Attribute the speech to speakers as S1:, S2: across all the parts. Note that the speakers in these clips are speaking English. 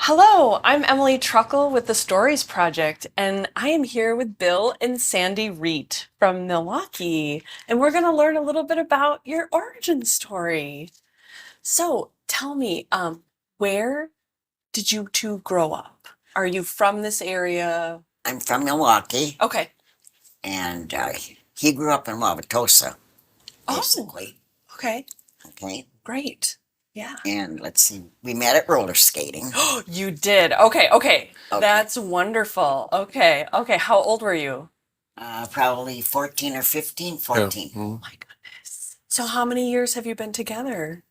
S1: Hello, I'm Emily Trochlell with the Stories Project, and I am here with Bill and Sandy Ruedt from Milwaukee, and we're going to learn a little bit about your origin story. So, tell me, where did you two grow up? Are you from this area?
S2: I'm from Milwaukee,
S1: Okay.
S2: and he grew up in Wauwatosa,
S1: Oh,
S2: basically.
S1: okay.
S2: Okay,
S1: Great. Yeah.
S2: and let's see, we met at roller skating.
S1: You did. Okay, okay.
S2: Okay,
S1: That's wonderful. Okay, okay. How old were you?
S2: probably 14 or 15,
S3: Yeah.
S2: 14.
S3: Mhm.
S1: My goodness. So, how many years have you been together?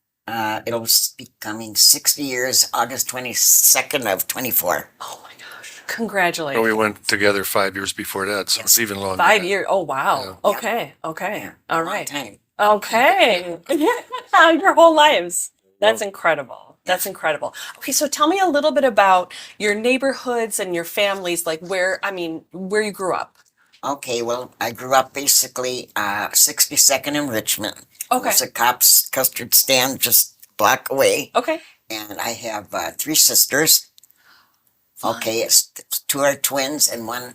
S2: It'll be coming 60 years, August 22nd of 24.
S1: Oh my gosh.
S3: And
S1: Congratulations.
S3: we went together 5 years before that, so it's
S2: Yes.
S3: even longer.
S1: 5 years. Oh,
S3: Yeah.
S1: wow. Okay. Okay.
S2: Yeah,
S1: All
S2: long
S1: right.
S2: time.
S1: Okay. Your whole lives. That's
S3: Well,
S1: incredible. That's incredible. Okay, so tell me a little bit about your neighborhoods and your families, like where you grew up.
S2: Okay, well, I grew up basically 62nd in Richmond.
S1: Okay.
S2: There's a cop's custard stand just a block away,
S1: Okay.
S2: and I have three sisters. Okay, it's two are twins and one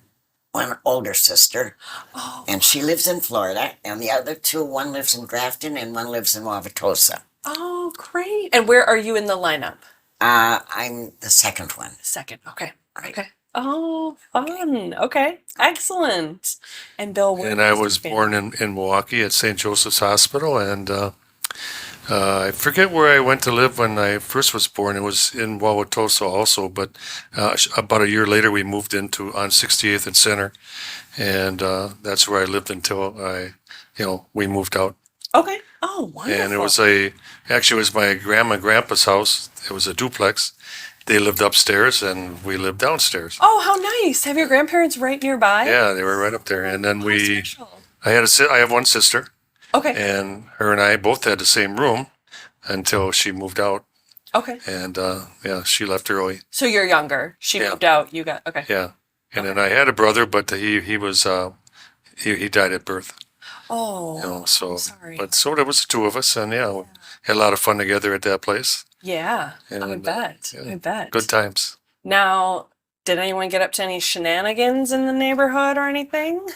S2: older sister,
S1: Oh,
S2: and she lives in Florida, and the other two, one lives in Grafton and one lives in Wauwatosa.
S1: oh, great. And where are you in the lineup?
S2: I'm the second one.
S1: Second. Okay.
S2: Right.
S1: Okay. Oh, fun. Okay. Excellent. And Bill, where
S3: and I
S1: is your
S3: was
S1: family?
S3: born in Milwaukee at St. Joseph's Hospital, and I forget where I went to live when I first was born. It was in Wauwatosa also, but about a year later we moved into on 68th and Center, and that's where I lived until we moved out.
S1: Okay. Oh, wonderful.
S3: And actually it was my grandma and grandpa's house. It was a duplex. They lived upstairs and we lived downstairs.
S1: Oh, how nice. Have your grandparents right nearby?
S3: Yeah, they were right up there. And then
S1: How special.
S3: I have one sister,
S1: Okay.
S3: and her and I both had the same room until she moved out.
S1: Okay.
S3: And yeah, she left early.
S1: So you're younger. She
S3: Yeah.
S1: moved out. You got, okay.
S3: Yeah. And then I had a brother, but he died at birth.
S1: Oh,
S3: So
S1: sorry.
S3: but so there was the two of us, and yeah, we had a lot of fun together at that place.
S1: Yeah, I
S3: And
S1: bet.
S3: yeah,
S1: I bet.
S3: good times.
S1: Now, did anyone get up to any shenanigans in the neighborhood or anything?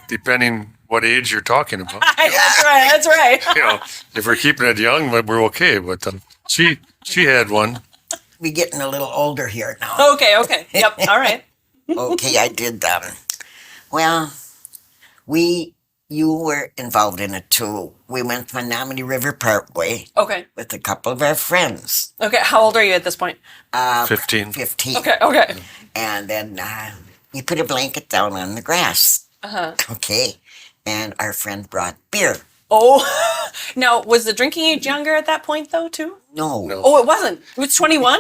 S3: Depending what age you're talking about.
S1: That's right. That's right.
S3: If we're keeping it young, but we're okay. But she had one.
S2: We getting a little older here now.
S1: Okay. Okay. Yep. All right.
S2: Okay, I did. Well, you were involved in it too. We went to Menominee River Parkway
S1: Okay.
S2: with a couple of our friends.
S1: Okay. How old are you at this point?
S3: 15.
S2: 15.
S1: Okay. Okay.
S2: And then we put a blanket down on the grass.
S1: Uh-huh.
S2: Okay. And our friend brought beer.
S1: Oh, now was the drinking age younger at that point though too?
S2: No.
S3: No.
S1: Oh, it wasn't. It was 21?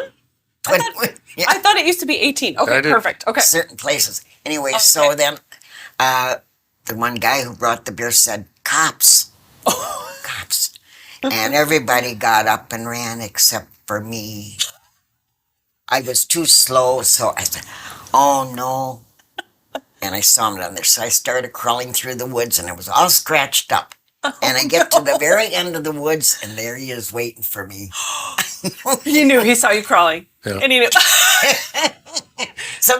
S2: Yeah,
S1: I thought it used to be 18. Okay,
S3: I did.
S1: perfect. Okay.
S2: certain places. Anyway,
S1: Okay.
S2: so then the one guy who brought the beer said, "Cops, cops." And everybody got up and ran except for me. I was too slow, so I said, "Oh no." And I saw him down there. So I started crawling through the woods and it was all scratched up. And I get to the very end of the woods and there he is waiting for me.
S1: He knew. He saw you crawling.
S3: Yeah.
S1: And he knew.
S2: So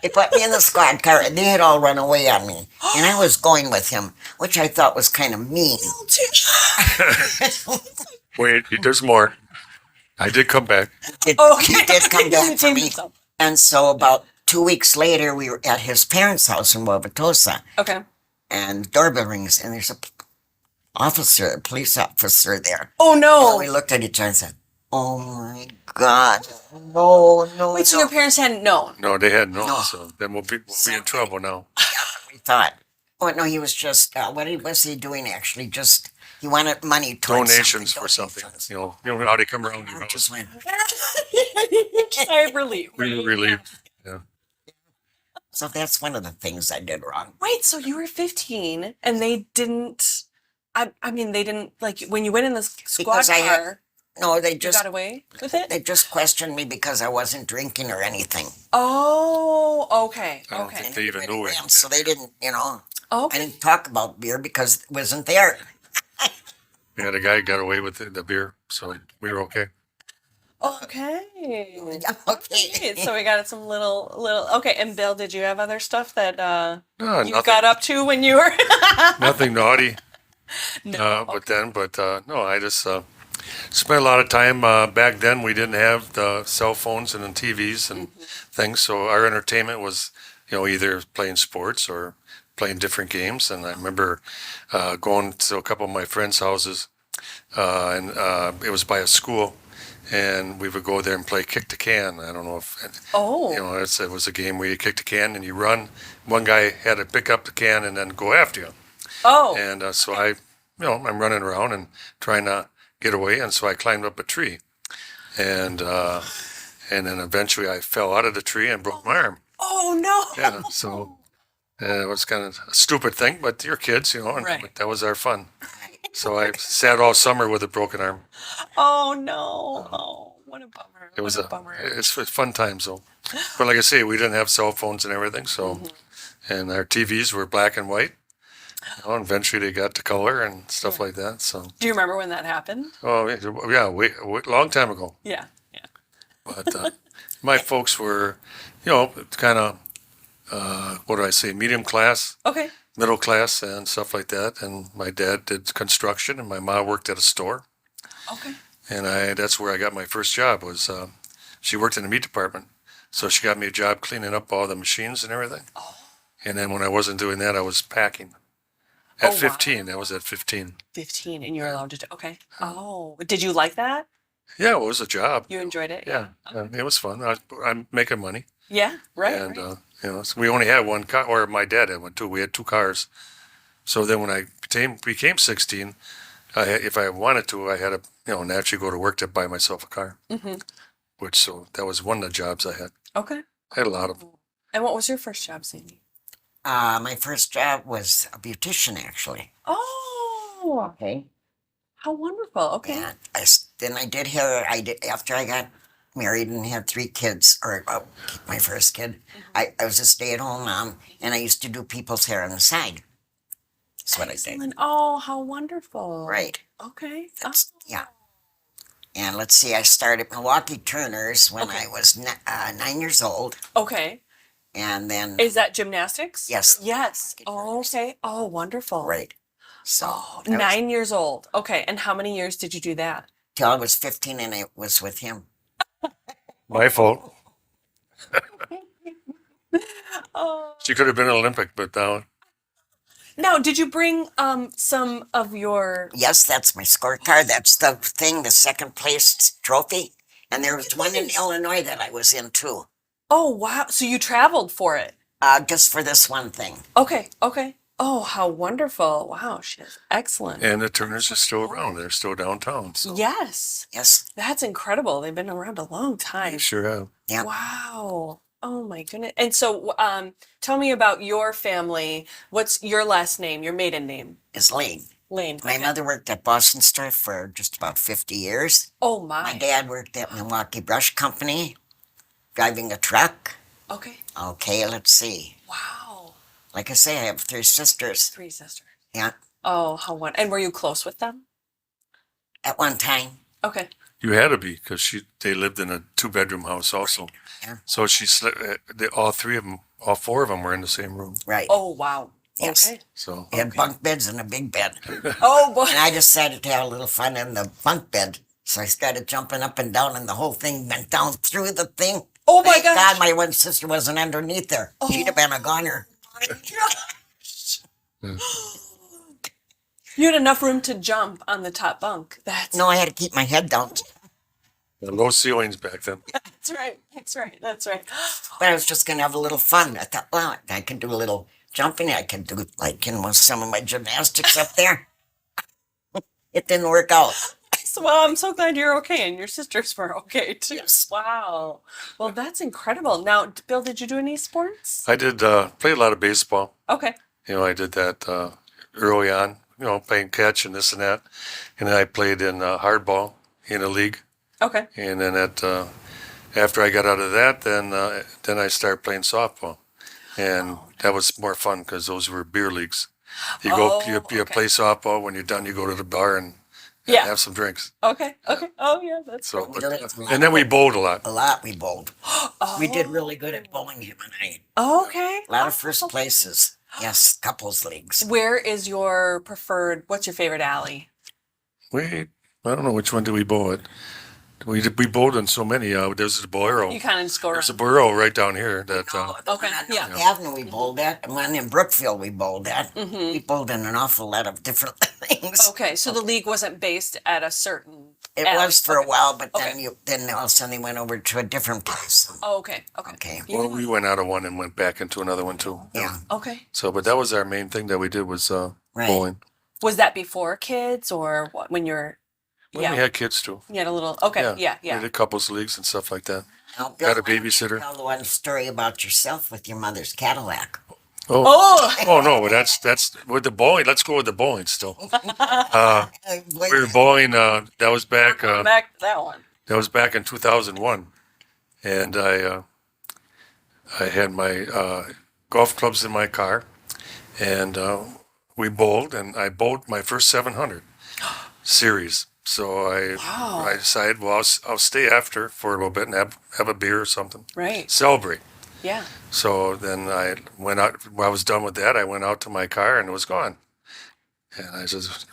S2: they put me in the squad car and they had all run away on me. And I was going with him, which I thought was kind of mean.
S3: Wait, there's more. I did come back.
S2: He did come back for me. And so about 2 weeks later, we were at his parents' house in Wauwatosa.
S1: Okay.
S2: And doorbell rings and there's a police officer there.
S1: Oh
S2: And
S1: no.
S2: we looked at each other and said, "Oh my God, no, no,
S1: Wait, so
S2: no."
S1: your parents hadn't known?
S3: No, they had no.
S2: No.
S3: So then we'll be in trouble now.
S2: We thought, oh no, he was just, was he doing actually? Just, he wanted money towards
S3: Donations for something.
S2: Donations.
S3: You know how they come around your
S2: I just
S3: house.
S2: went,
S1: Sigh of relief.
S3: We were relieved. Yeah.
S2: so that's one of the things I did wrong.
S1: Wait, so you were 15 and they didn't, they didn't, like, when you went in the squad
S2: Because I had-
S1: car,
S2: No, they
S1: you
S2: just,
S1: got away with it?
S2: they just questioned me because I wasn't drinking or anything.
S1: Oh, okay.
S3: I don't
S1: Okay.
S3: think they even knew it.
S2: So they didn't, I
S1: Okay.
S2: didn't talk about beer because it wasn't there.
S3: Yeah, the guy got away with the beer, so we were okay.
S1: Okay.
S2: Okay.
S1: So we got some little. Okay. And Bill, did you have other stuff that
S3: No,
S1: you
S3: nothing,
S1: got up to when you were?
S3: nothing naughty.
S1: No.
S3: No, I just spent a lot of time. Back then, we didn't have the cell phones and the TVs and things, so our entertainment was, either playing sports or playing different games. And I remember going to a couple of my friends' houses, and it was by a school, and we would go there and play kick the can. I don't know if
S1: Oh.
S3: it was a game where you kick the can and you run. One guy had to pick up the can and then go after you.
S1: Oh.
S3: And so I'm running around and trying to get away, and so I climbed up a tree, and then eventually I fell out of the tree and broke my arm.
S1: Oh no.
S3: Yeah, so it was kind of a stupid thing, but you're kids, and
S1: Right.
S3: that was our fun. So I sat all summer with a broken arm.
S1: Oh no. Oh, what a bummer.
S3: It was
S1: What a bummer.
S3: it's fun times though. But like I say, we didn't have cell phones and everything, so and our TVs were black and white. And eventually they got to color and stuff like that. So,
S1: Do you remember when that happened?
S3: oh yeah, long time ago.
S1: Yeah. Yeah.
S3: But my folks were, kind of, what do I say, medium class,
S1: Okay.
S3: middle class, and stuff like that. And my dad did construction, and my mom worked at a store.
S1: Okay.
S3: And that's where I got my first job. Was she worked in the meat department, so she got me a job cleaning up all the machines and everything.
S1: Oh.
S3: And then when I wasn't doing that, I was packing.
S1: Oh,
S3: At
S1: wow.
S3: 15, that was at 15.
S1: 15 and you're allowed to do. Okay. Oh, did you like that?
S3: Yeah, it was a job.
S1: You enjoyed it?
S3: Yeah, it was fun. I'm making money.
S1: Yeah. Right.
S3: And
S1: right.
S3: so we only had one car, or my dad had one too. We had two cars. So then when I became 16, if I wanted to, I had to naturally go to work to buy myself a car. So that was one of the jobs I had.
S1: Okay.
S3: I had a lot of them.
S1: And what was your first job, Sandy?
S2: My first job was a beautician, actually.
S1: Oh,
S2: Okay.
S1: how wonderful. Okay.
S2: And then I did hair. After I got married and had 3 kids, or my first kid. I was a stay-at-home mom, and I used to do people's hair on the side. That's what I did.
S1: Excellent. Oh, how wonderful.
S2: Right.
S1: Okay.
S2: Yeah. And let's see, I started Milwaukee Turners when
S1: Okay.
S2: I was 9 years old,
S1: Okay.
S2: and then
S1: Is that gymnastics?
S2: Yes.
S1: Yes. Oh, okay. Oh, wonderful.
S2: right. So
S1: Oh,
S2: I was-
S1: 9 years old. Okay. And how many years did you do that?
S2: till I was 15, and I was with him.
S3: My fault.
S1: Oh.
S3: She could have been Olympic, but
S1: Now, did you bring some of your?
S2: Yes, that's my scorecard. That's the thing, the second place trophy. And there was one in
S1: Nice.
S2: Illinois that I was in too,
S1: Oh, wow. So you traveled for it.
S2: just for this one thing.
S1: Okay. Okay. Oh, how wonderful. Wow, she's excellent.
S3: and the Turners are still around. They're still downtown. So
S1: Yes.
S2: Yes.
S1: That's incredible. They've been around a long
S3: they
S1: time.
S3: sure have.
S2: Yeah.
S1: Wow. Oh my goodness. And so, tell me about your family. What's your last name, your maiden name?
S2: Is Lane.
S1: Lane.
S2: My
S1: Okay.
S2: mother worked at Boston Store for just about 50 years.
S1: Oh
S2: My
S1: my.
S2: dad worked at Milwaukee Brush Company, driving a truck.
S1: Okay.
S2: Okay, let's see.
S1: Wow.
S2: Like I say, I have 3 sisters.
S1: 3 sisters.
S2: Yeah,
S1: Oh, how wonderful. And were you close with them?
S2: at one time.
S1: Okay.
S3: You had to be because they lived in a 2-bedroom house also.
S2: Yeah.
S3: So she slept. All 4 of them were in the same room.
S2: Right.
S1: Oh, wow.
S2: Yes.
S1: Okay.
S3: So
S2: We had bunk beds and a big bed.
S1: Oh boy.
S2: And I decided to have a little fun in the bunk bed. So I started jumping up and down, and the whole thing went down through the thing.
S1: Oh my
S2: Thank
S1: gosh.
S2: God my one sister wasn't underneath there. She'd have been a goner.
S1: You had enough room to jump on the top bunk. That's
S2: No, I had to keep my head down.
S3: the low ceilings back then.
S1: that's right. That's right. That's right.
S2: But I was just going to have a little fun. I thought, well, I can do a little jumping. I can do some of my gymnastics up there. It didn't work out.
S1: Well, I'm so glad you're okay, and your sisters were okay too.
S2: Yes.
S1: Wow. Well, that's incredible. Now, Bill, did you do any sports?
S3: I did play a lot of baseball.
S1: Okay.
S3: I did that early on. Playing catch and this and that, and then I played in hardball in a league.
S1: Okay.
S3: And then after I got out of that, then I started playing softball, and that was more fun because those were beer leagues. You
S1: Oh,
S3: you
S1: okay.
S3: play softball. When you're done, you go to the bar and and
S1: Yeah.
S3: have some drinks.
S1: Okay. Okay. Oh yeah, that's
S3: So,
S2: We did it.
S3: and then we bowled a lot.
S2: A lot we bowled.
S1: oh.
S2: We did really good at bowling, him and I.
S1: Okay.
S2: A lot of
S1: Oh,
S2: first
S1: okay.
S2: places. Yes, couples leagues.
S1: Where is your preferred? What's your favorite alley?
S3: I don't know which one did we bowl at. We bowled in so many. There's the Bolero.
S1: You kind of just go
S3: There's a
S1: around.
S3: Bolero right down here. That
S2: The
S1: Okay,
S2: one on
S1: yeah.
S2: Elm Avenue we bowled at, and one in Brookfield we bowled at.
S1: Mhm.
S2: We bowled in an awful lot of different things.
S1: Okay, so the league wasn't based at a certain.
S2: It
S1: alley.
S2: was for a
S1: Okay.
S2: while, but
S1: Okay.
S2: then all of a sudden they went over to a different place.
S1: Oh, okay. Okay.
S2: Okay.
S1: Yeah.
S3: well, we went out of one and went back into another one too.
S2: Yeah,
S1: Okay.
S3: So, but that was our main thing that we did was
S2: right.
S3: bowling.
S1: Was that before kids or what, when you're?
S3: Well,
S1: Yeah.
S3: we had kids too.
S1: You had a little. Okay. Yeah.
S3: We
S1: Yeah.
S3: did couples leagues and stuff like that.
S2: Now,
S3: Got a
S2: why don't you
S3: babysitter.
S2: Tell the one story about yourself with your mother's Cadillac.
S3: Oh,
S1: Oh.
S3: oh no, that's with the bowling. Let's go with the bowling still. We were bowling. That was back.
S1: Back to that one.
S3: That was back in 2001, and I had my golf clubs in my car, and we bowled, and I bowled my first 700 series. So I decided, well, I'll stay after for a little bit and have a beer or something,
S1: Right.
S3: celebrate.
S1: Yeah.
S3: So then I went out. When I was done with that, I went out to my car and it was gone. And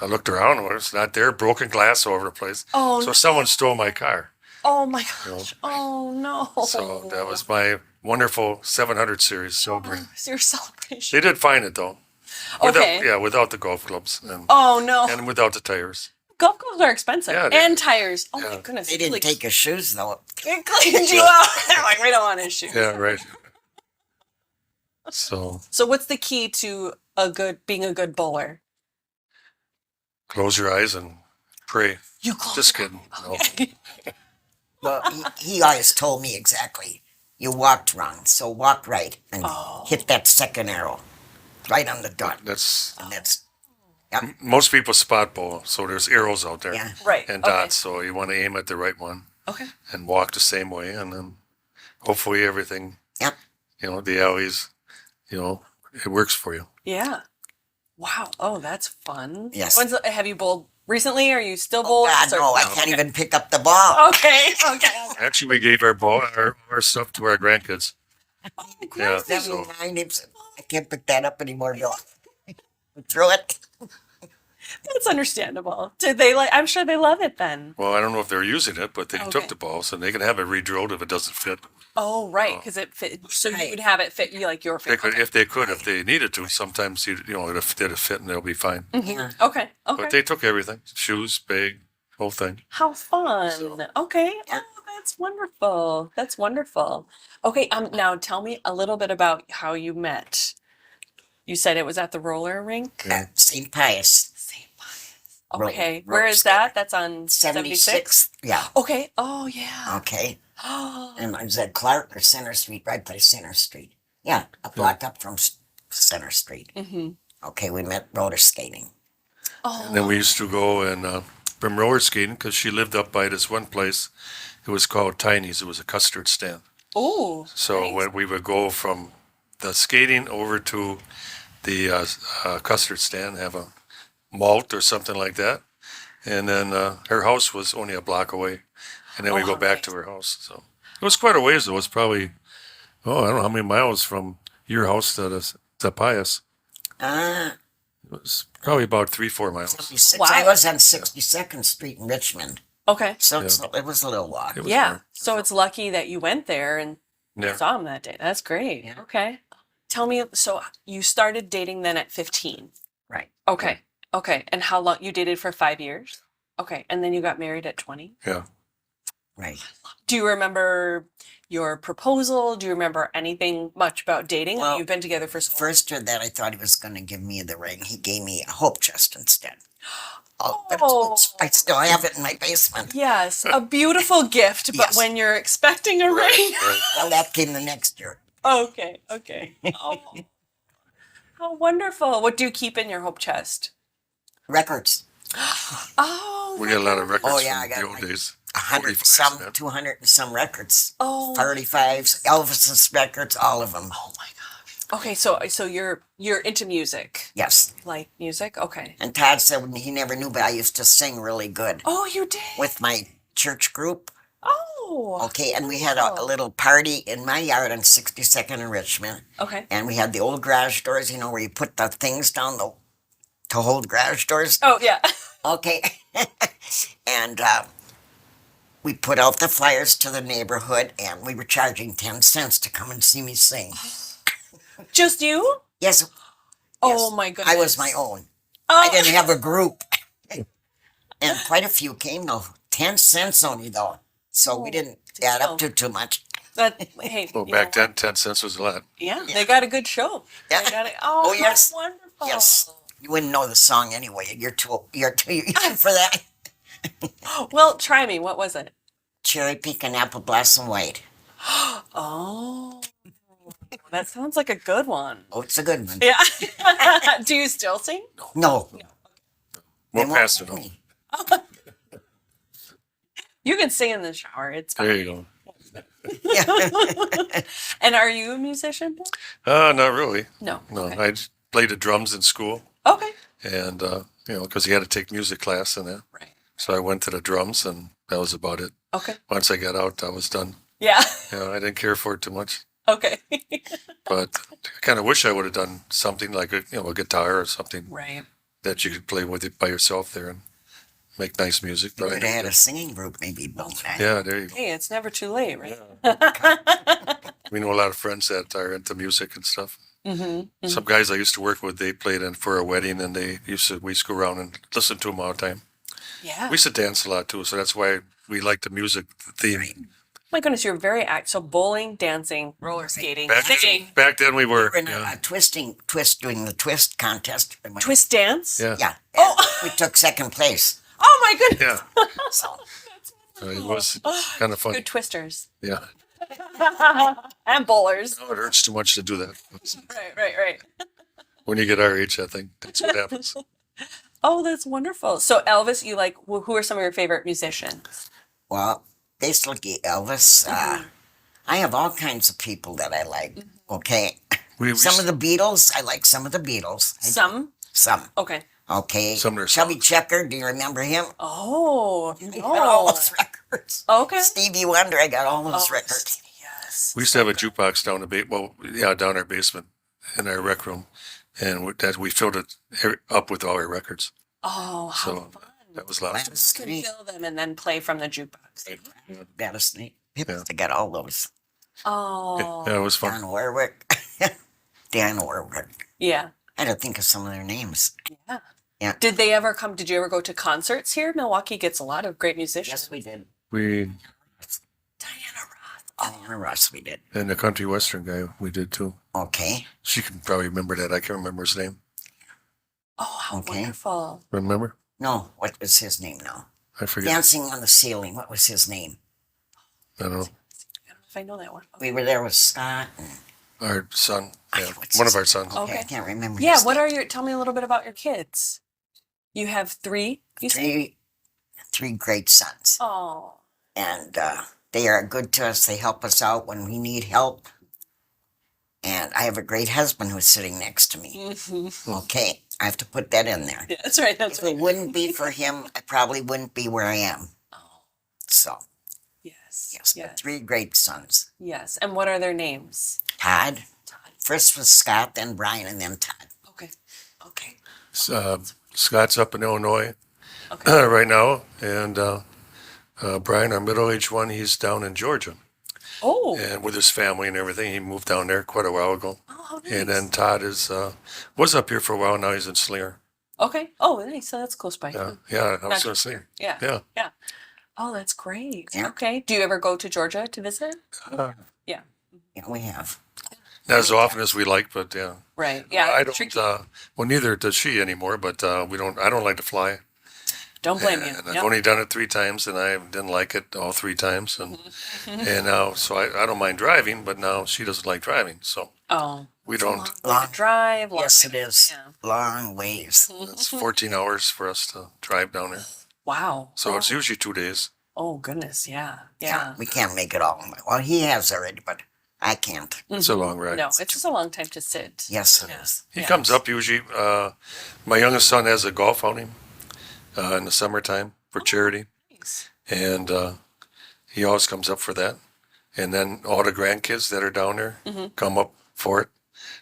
S3: I looked around and it was not there. Broken glass all over the place.
S1: Oh.
S3: So
S1: No.
S3: someone stole my car.
S1: Oh my
S3: You know,
S1: gosh. Oh no.
S3: So that was my wonderful 700 series celebrating.
S1: It's your celebration.
S3: They did find it though. Without,
S1: Okay.
S3: Yeah, without the golf clubs
S1: Oh no.
S3: and without the tires.
S1: Golf clubs are expensive.
S3: Yeah, they-
S1: And tires. Oh my
S3: yeah.
S1: goodness.
S2: They didn't take your shoes though.
S1: It cleaned you out. They're like, we don't want issues.
S3: Yeah, right. So
S1: So what's the key to being a good bowler?
S3: close your eyes and pray.
S1: You close.
S3: Just kidding. No.
S1: Okay.
S2: Well, he always told me exactly. You walked wrong, so walk right and
S1: Oh.
S2: hit that second arrow right on the dot.
S3: That's
S2: And that's
S3: most people spot bowl, so there's arrows out there
S2: yeah.
S1: Right.
S3: and
S1: Okay.
S3: dots. So you want to aim at the right one
S1: Okay.
S3: and walk the same way, and then hopefully everything,
S2: Yep.
S3: the alleys, it works for you.
S1: Yeah. Wow. Oh, that's fun.
S2: Yes.
S1: Have you bowled recently? Are you still
S2: Oh
S1: bowling?
S2: God, no! I can't even pick up the ball.
S1: Okay. Okay.
S3: Actually, we gave our stuff to our grandkids. Yeah.
S1: Great.
S3: So
S2: 79. I can't pick that up anymore, Bill. Throw it.
S1: That's understandable. Did they like? I'm sure they love it then.
S3: well, I don't know if they're using it, but they
S1: Okay.
S3: took the balls and they can have it re-drilled if it doesn't fit.
S1: Oh, right, because it fit. So you
S2: Right.
S1: would have it fit you like your
S3: They
S1: fit.
S3: could, if they needed to. Sometimes it'll fit and they'll be fine.
S2: Yeah.
S1: Okay. Okay.
S3: But they took everything: shoes, bag, whole thing.
S1: How fun.
S3: So-
S1: Okay.
S2: Yeah.
S1: Oh, that's wonderful. That's wonderful. Okay. Now tell me a little bit about how you met. You said it was at the roller rink.
S2: At St. Pius,
S1: St. Pius.
S2: Roller-
S1: Okay.
S2: roller
S1: Where is
S2: skating.
S1: that? That's on 76.
S2: 76th. Yeah.
S1: Okay. Oh yeah.
S2: Okay. And I was at Clark or Center Street, right by Center Street. Yeah, a block up from Center Street.
S1: Mm-hmm.
S2: Okay, we met roller skating.
S1: Oh.
S3: And then we used to go and from roller skating because she lived up by this one place. It was called Tiny's. It was a custard stand.
S1: Oh.
S3: So
S1: nice.
S3: when we would go from the skating over to the custard stand, have a malt or something like that, and then her house was only a block away, and then we
S1: Oh,
S3: go
S1: how
S3: back
S1: nice.
S3: to her house. So it was quite a ways. Though. It was probably I don't know how many miles from your house to Pius.
S2: Uh,
S3: It was probably about 3-4 miles.
S2: 76.
S1: Wow.
S2: I was on 62nd Street in Richmond.
S1: Okay.
S2: So it was a little walk.
S3: It was
S1: Yeah.
S3: far.
S1: So it's lucky that you went there and
S3: Yeah.
S1: saw him that day. That's great.
S2: Yeah.
S1: Okay. Tell me, so you started dating then at 15.
S2: Right.
S1: Okay. Okay. And how long you dated for 5 years? Okay. And then you got married at 20.
S3: Yeah.
S2: Right.
S1: Do you remember your proposal? Do you remember anything much about dating?
S2: Well,
S1: You've been together for so long.
S2: First year that I thought he was going to give me the ring, he gave me a hope chest instead. Oh, but
S1: Oh.
S2: I still have it in my basement.
S1: Yes, a beautiful gift, but
S2: Yes.
S1: when you're expecting a ring.
S3: Right.
S2: Well, that came the next year.
S1: Okay, okay. Oh, how wonderful. What do you keep in your hope chest?
S2: Records.
S1: Oh,
S3: We got a lot of records
S2: Oh, yeah, I
S3: from
S2: got
S3: the old
S2: like
S3: days.
S2: 100
S3: 45s,
S2: some,
S3: man.
S2: 200 and some records.
S1: Oh,
S2: 35s, Elvis's records, all of them.
S1: oh my gosh. Okay, so you're into music.
S2: Yes.
S1: Like music? Okay.
S2: And Todd said he never knew, but I used to sing really good
S1: Oh, you did?
S2: with my church group.
S1: Oh.
S2: Okay, and we had a little party in my yard on 62nd in Richmond.
S1: Okay.
S2: And we had the old garage doors, you know, where you put the things down to hold garage doors.
S1: Oh, yeah.
S2: Okay. And we put out the flyers to the neighborhood, and we were charging 10 cents to come and see me sing.
S1: Just you?
S2: Yes.
S1: Oh
S2: yes,
S1: my goodness.
S2: I was my own.
S1: Oh.
S2: I didn't have a group. And quite a few came, though. 10 cents only, though. So we didn't add up to too much.
S1: That, hey,
S3: Well,
S1: you
S3: back
S1: know
S3: then, 10 cents was a lot.
S1: Yeah, they got a good show.
S2: Yeah.
S1: They got
S2: Oh,
S1: that's
S2: yes.
S1: wonderful.
S2: Yes. You wouldn't know the song anyway. You're too young for that.
S1: Well, try me. What was it?
S2: Cherry pecan apple blossom white.
S1: Oh, that sounds like a good one.
S2: Oh, it's a good one.
S1: Yeah. Do you still sing?
S2: No.
S3: We'll
S2: They won't
S3: pass it
S2: let
S3: on.
S2: me.
S1: You can sing in the shower. It's fine.
S3: There you go.
S2: Yeah.
S1: And are you a musician, Bill?
S3: Not really.
S1: No.
S3: No,
S1: Okay.
S3: I just played the drums in school,
S1: Okay.
S3: and because you had to take music class and that,
S1: Right.
S3: so I went to the drums, and that was about it.
S1: Okay.
S3: Once I got out, I was done.
S1: Yeah.
S3: I didn't care for it too much,
S1: Okay.
S3: but I kind of wish I would have done something like a guitar or something
S1: Right.
S3: that you could play with it by yourself there and make nice music.
S2: You
S3: But
S2: would have had a singing group, maybe.
S3: yeah, there you go.
S1: Hey, it's never too late, right?
S3: We know a lot of friends that are into music and stuff.
S1: Mm-hmm.
S3: Some guys I used to work with, they played in for a wedding, and we used to go around and listen to them all the time.
S1: Yeah.
S3: We used to dance a lot too, so that's why we like the music theme.
S1: My goodness, you're very act. So bowling, dancing, roller skating, singing,
S3: Back then we were.
S2: We were in
S3: Yeah.
S2: a twist, doing the twist contest.
S1: twist dance.
S3: Yeah.
S2: Yeah.
S1: Oh.
S2: We took second place.
S1: Oh my goodness.
S3: Yeah.
S2: So
S3: It was kind of fun.
S1: Good twisters
S3: Yeah.
S1: and bowlers.
S3: No, it hurts too much to do that.
S1: Right.
S3: When you get our age, I think that's what happens.
S1: Oh, that's wonderful. So Elvis, you like? Who are some of your favorite musicians?
S2: well, basically Elvis. I have all kinds of people that I like. Okay.
S3: We
S2: Some of the Beatles. I like some of the Beatles. I do.
S1: Some.
S2: Some.
S1: Okay.
S2: Okay.
S3: Some of their
S2: Chubby
S3: songs.
S2: Checker. Do you remember him?
S1: Oh
S2: I got all
S1: no.
S2: those records.
S1: Okay.
S2: Stevie Wonder. I got all those
S1: Oh,
S2: records.
S1: yes.
S3: We used to have a jukebox down our basement in our rec room, and we filled it up with all our records.
S1: Oh, how
S3: So
S1: fun.
S3: that was lots.
S1: You can fill them and then play from the jukebox.
S2: Rattlesnake.
S3: Yeah.
S2: I got all those.
S1: Oh.
S3: Yeah, it was fun.
S2: Dan Warwick. Dan Warwick.
S1: Yeah.
S2: I had to think of some of their names.
S1: Yeah.
S2: Yeah.
S1: Did you ever go to concerts here? Milwaukee gets a lot of great musicians.
S2: Yes, we did.
S3: We
S1: Diana Ross.
S2: Diana Ross, we did.
S3: and the country western guy we did too.
S2: Okay.
S3: She can probably remember that. I can't remember his name.
S1: Oh, how
S2: Okay.
S1: wonderful.
S3: Remember?
S2: No, what was his name now?
S3: I forget.
S2: Dancing on the Ceiling. What was his name?
S3: I don't know.
S1: I don't know if I know that one.
S2: We were there with Scott. And,
S3: Our son. Yeah,
S2: what's
S3: one
S2: his-
S3: of our sons.
S1: Okay.
S2: I can't remember.
S1: Yeah,
S2: his
S1: what
S2: name.
S1: are tell me a little bit about your kids. You have three? You said?
S2: Three great sons.
S1: Oh.
S2: And they are good to us. They help us out when we need help. And I have a great husband who's sitting next to me.
S1: Mm-hmm.
S2: Okay. I have to put that in there.
S1: Yeah, that's right. That's
S2: If
S1: right.
S2: it wouldn't be for him, I probably wouldn't be where I am.
S1: Oh,
S2: So,
S1: yes.
S2: yes,
S1: Yes.
S2: but three great sons.
S1: Yes. And what are their names?
S2: Todd.
S1: Todd.
S2: First was Scott, then Brian, and then Todd.
S1: Okay. Okay.
S3: Scott's up in Illinois
S1: Okay.
S3: right now, and Brian, our middle-aged one, he's down in Georgia,
S1: Oh.
S3: and with his family and everything. He moved down there quite a while ago.
S1: Oh, how nice.
S3: And then Todd was up here for a while. Now he's in Slinger.
S1: Okay. Oh, nice. So that's close by.
S3: Yeah, yeah. I was
S1: Not-
S3: going to say,
S1: Yeah.
S3: yeah.
S1: Yeah. Oh, that's great.
S2: Yeah.
S1: Okay. Do you ever go to Georgia to visit?
S3: Uh,
S1: Yeah.
S2: Yeah, we have.
S3: Not as often as we like, but yeah.
S1: Right. Yeah.
S3: I don't.
S1: tricky.
S3: Well, neither does she anymore. But we don't. I don't like to fly.
S1: Don't blame you.
S3: And I've
S1: Yep.
S3: only done it 3 times, and I didn't like it all 3 times. And
S1: Mm-hmm.
S3: and now, so I don't mind driving, but now she doesn't like driving, so
S1: Oh.
S3: we don't.
S2: Long,
S1: Drive.
S2: yes, it is.
S1: Yeah.
S2: Long ways.
S3: It's 14 hours for us to drive down there,
S1: Wow.
S3: so it's
S1: Oh.
S3: usually 2 days.
S1: Oh goodness. Yeah. Yeah.
S2: We can't make it all. Well, he has already, but I can't.
S3: It's a long ride.
S1: No, it's just a long time to sit.
S2: Yes, it
S1: Yeah.
S2: is.
S3: He
S1: Yes.
S3: comes up usually. My youngest son has a golf outing in the summertime for charity,
S1: Nice.
S3: and he always comes up for that. And then all the grandkids that are down there come up for it.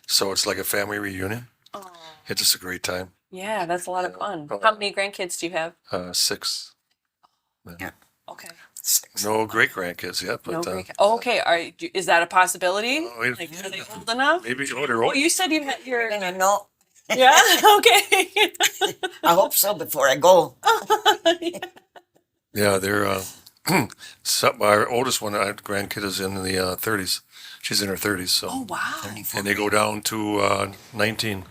S3: So it's like a family reunion.
S1: Oh,
S3: It's just a great time.
S1: yeah, that's a lot of fun.
S3: Oh.
S1: How many grandkids do you have?
S3: 6.
S1: Okay.
S3: No great grandkids yet,
S1: No
S3: but
S1: great. Okay, is that a possibility?
S3: Oh, it-
S1: Like, are they old enough?
S3: maybe older.
S1: Well, you said you had your.
S2: I know.
S1: Yeah. Okay.
S2: I hope so before I go.
S3: Yeah, they're. Our oldest one, our grandkid, is in the 30s. She's in her 30s, so
S1: Oh wow.
S2: 34.
S3: and they go down to 19.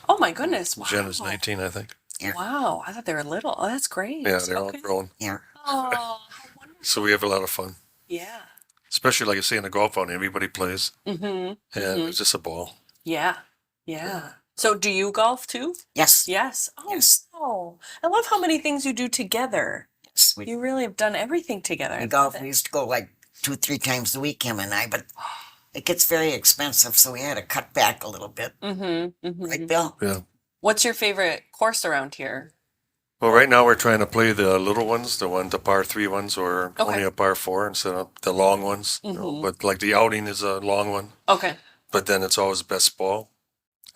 S1: Oh my goodness. Wow.
S3: Jen is 19, I think.
S1: Wow. I thought they were little. Oh, that's great.
S3: Yeah, they're all
S1: Okay.
S3: grown.
S2: Yeah.
S1: Oh, how wonderful.
S3: So we have a lot of fun,
S1: Yeah.
S3: especially like I say in the golf outing. Everybody plays,
S1: Mm-hmm.
S3: and it's just a ball.
S1: Yeah. Yeah. So do you golf too?
S2: Yes.
S1: Yes. Oh,
S2: Yes.
S1: wow. I love how many things you do together.
S2: Yes. We
S1: You really have done everything together. I
S2: golf.
S1: love
S2: We
S1: it.
S2: used to go like 2-3 times a week, him and I, but it gets very expensive, so we had to cut back a little bit.
S1: Mm-hmm. Mm-hmm.
S2: Right, Bill?
S3: Yeah.
S1: What's your favorite course around here?
S3: Well, right now we're trying to play the little ones, the par 3 ones, or
S1: Okay.
S3: only a par 4 instead of the long ones. You know,
S1: Mhm.
S3: but like the outing is a long one,
S1: Okay.
S3: but then it's always best ball.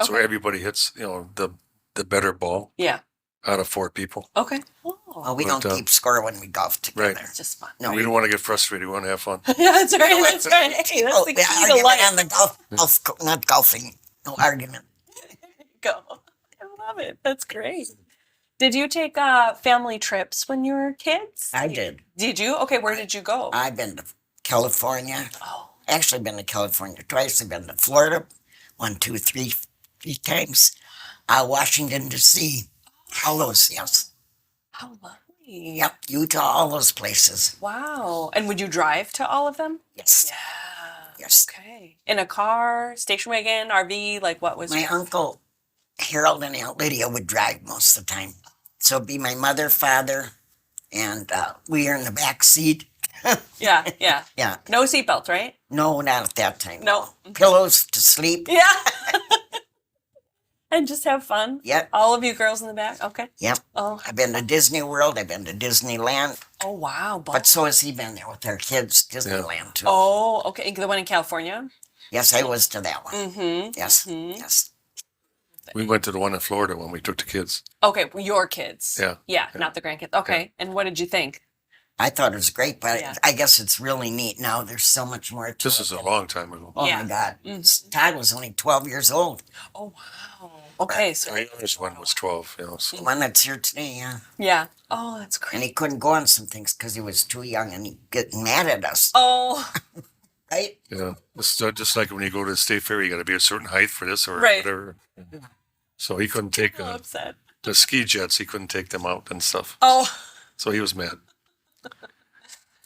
S3: So
S1: Okay.
S3: everybody hits, the better ball
S1: Yeah.
S3: out of 4 people.
S1: Okay.
S2: Well,
S1: Oh,
S2: we
S3: But,
S2: don't keep score when we golf together.
S3: Right.
S1: it's just fun.
S2: No,
S3: We don't want to get frustrated. We want to have fun.
S1: Yeah, that's right. That's right. That's the
S2: Oh,
S1: key
S2: yeah,
S1: to
S2: argument
S1: life.
S2: on the not golfing. No argument.
S1: Go. I love it. That's great. Did you take family trips when you were kids?
S2: I did.
S1: Did you? Okay, where did you go?
S2: I've been to California.
S1: Oh,
S2: Actually, been to California twice. I've been to Florida, 1, 2, 3 times. Washington D.C. All those, yes.
S1: how lovely.
S2: Yep, Utah, all those places.
S1: Wow. And would you drive to all of them?
S2: Yes,
S1: Yeah.
S2: yes.
S1: Okay. In a car, station wagon, RV, like what was
S2: My uncle Harold and Aunt Lydia would drive most of the time. So it'd be my mother, father, and we are in the back seat.
S1: Yeah, yeah.
S2: Yeah,
S1: No seatbelt, right?
S2: no, not at that time.
S1: No.
S2: Pillows to sleep.
S1: Yeah. And just have fun.
S2: Yep,
S1: All of you girls in the back? Okay.
S2: yep.
S1: Oh,
S2: I've been to Disney World. I've been to Disneyland.
S1: oh wow.
S2: But so has he been there with our kids, Disneyland too.
S1: Oh, okay. The one in California?
S2: Yes, I was to that one.
S1: Mm-hmm.
S2: Yes,
S1: Mhm.
S2: yes.
S3: We went to the one in Florida when we took the kids.
S1: Okay, well, your kids.
S3: Yeah.
S1: Yeah, not the grandkids. Okay. And what did you think?
S2: I thought it was great, but
S1: Yeah.
S2: I guess it's really neat now. There's so much more to
S3: This
S2: it.
S3: is a long time ago.
S2: Oh
S1: Yeah.
S2: my God.
S1: Mhm.
S2: Todd was only 12 years old.
S1: Oh wow. Okay, so
S3: My youngest one was 12.
S2: The
S3: So
S2: one that's here today, yeah.
S1: yeah. Oh, that's
S2: And
S1: great.
S2: he couldn't go on some things because he was too young and he'd get mad at us,
S1: Oh,
S2: right?
S3: yeah, it's just like when you go to the state fair, you got to be a certain height for this or
S1: Right.
S3: whatever. So he couldn't take
S1: so upset.
S3: the ski jets. He couldn't take them out and stuff.
S1: Oh,
S3: So he was mad.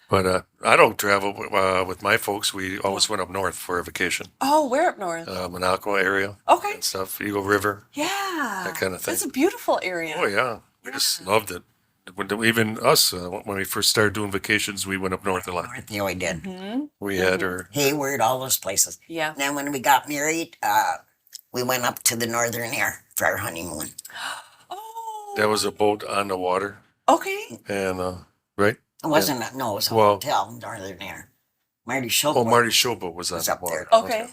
S3: But I don't travel with my folks. We always went up north for a vacation,
S1: oh, we're up north.
S3: Monaco area
S1: Okay.
S3: and stuff, Eagle River.
S1: Yeah.
S3: that kind of
S1: That's a
S3: thing.
S1: beautiful area.
S3: Oh yeah, we just loved it. Even us, when we first started doing vacations, we went up north a lot.
S2: North, you know, he did.
S1: Mm-hmm.
S3: We had our
S2: Hayward, all those places.
S1: Yeah.
S2: And then when we got married, we went up to the Northern Air for our honeymoon.
S1: Oh.
S3: that was a boat on the water,
S1: Okay.
S3: and right.
S2: It wasn't, no, it was a
S3: Well-
S2: hotel, Northern Air. Marty Schultz
S3: Oh, Marty Showboat was on
S2: was
S3: the
S2: up
S3: water.
S2: there.
S1: Okay.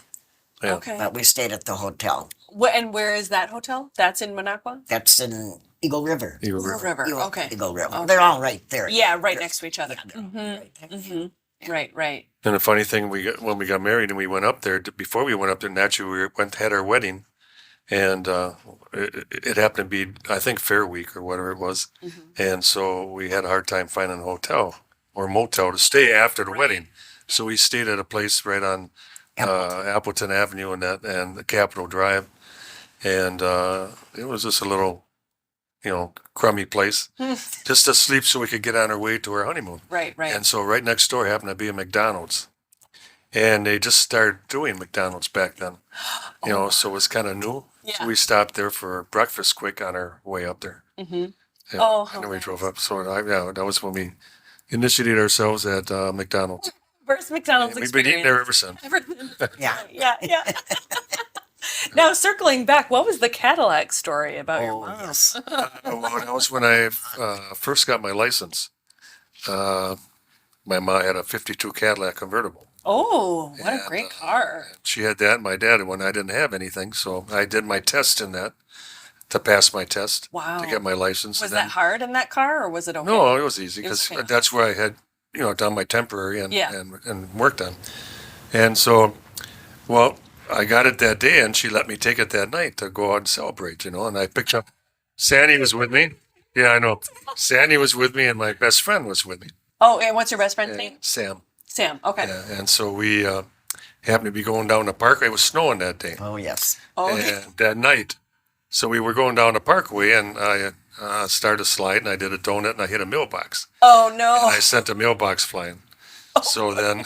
S3: Yeah.
S1: Okay.
S2: But we stayed at the hotel.
S1: And where is that hotel? That's in Monaco?
S2: That's in Eagle River.
S3: Eagle
S1: Eagle
S3: River.
S1: River. Okay.
S2: Eagle River.
S1: Okay.
S2: They're all right there.
S1: Yeah, right
S2: They're-
S1: next to each other.
S2: Yeah, they're all
S1: Mm-hmm.
S2: right there.
S1: Mm-hmm. Right, right.
S3: And the funny thing, when we got married and we went up there, before we went up there, naturally we had our wedding, and it happened to be, I think, Fair Week or whatever it was, and so we had a hard time finding a hotel or motel to stay after the wedding. So we stayed at a place right on Appleton Avenue and the Capitol Drive, and it was just a little, crummy place, just to sleep so we could get on our way to our honeymoon.
S1: Right, right.
S3: And so right next door happened to be a McDonald's. And they just started doing McDonald's back then. So it was kind of new.
S1: Yeah.
S3: So we stopped there for breakfast quick on our way up there.
S1: Mm-hmm.
S3: Yeah.
S1: Oh,
S3: And
S1: how
S3: then we drove
S1: nice.
S3: up. So that was when we initiated ourselves at McDonald's.
S1: Worst McDonald's
S3: We've been eating
S1: experience.
S3: there ever since.
S1: Ever since.
S2: Yeah.
S1: Yeah, yeah. Now, circling back, what was the Cadillac story about your
S2: Oh,
S1: mom?
S2: yes.
S3: Well, that was when I first got my license. My mom had a 52 Cadillac convertible.
S1: Oh, what a
S3: And,
S1: great car.
S3: She had that, and my dad had one. I didn't have anything, so I did my test in that to pass my test
S1: Wow.
S3: to get my license.
S1: Was
S3: and then,
S1: that hard in that car, or was it okay?
S3: No, it was easy
S1: It was
S3: because
S1: okay.
S3: that's where I had, done my temporary and,
S1: Yeah.
S3: and worked on. And so, well, I got it that day, and she let me take it that night to go out and celebrate, and I picked up. Sandy was with me. Yeah, I know. Sandy was with me, and my best friend was with me.
S1: Oh, and what's your best friend's name?
S3: Sam.
S1: Sam. Okay.
S3: Yeah, and so we happened to be going down the parkway. It was snowing that day.
S2: Oh, yes.
S1: Oh, okay.
S3: And that night. So we were going down the parkway, and I started a slide, and I did a donut, and I hit a mailbox.
S1: Oh, no.
S3: And I sent a mailbox flying. So then,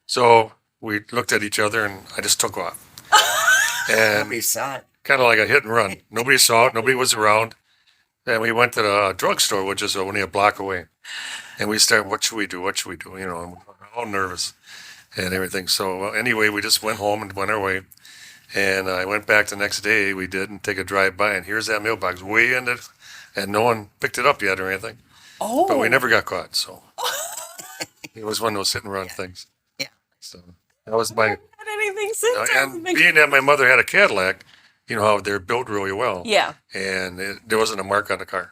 S3: so we looked at each other, and I just took off. And
S2: We saw it.
S3: kind of like a hit and run. Nobody saw it. Nobody was around. And we went to the drugstore, which is only a block away. And we started, what should we do? What should we do? And we're all nervous and everything. So anyway, we just went home and went our way. And I went back the next day. We did and take a drive by, and here's that mailbox way in it, and no one picked it up yet or anything.
S1: Oh.
S3: But we never got caught. So it was one of those hit and run things.
S2: Yeah.
S3: So that was my.
S1: Had anything since?
S3: And being that my mother had a Cadillac, how they're built really well.
S1: Yeah.
S3: And there wasn't a mark on the car,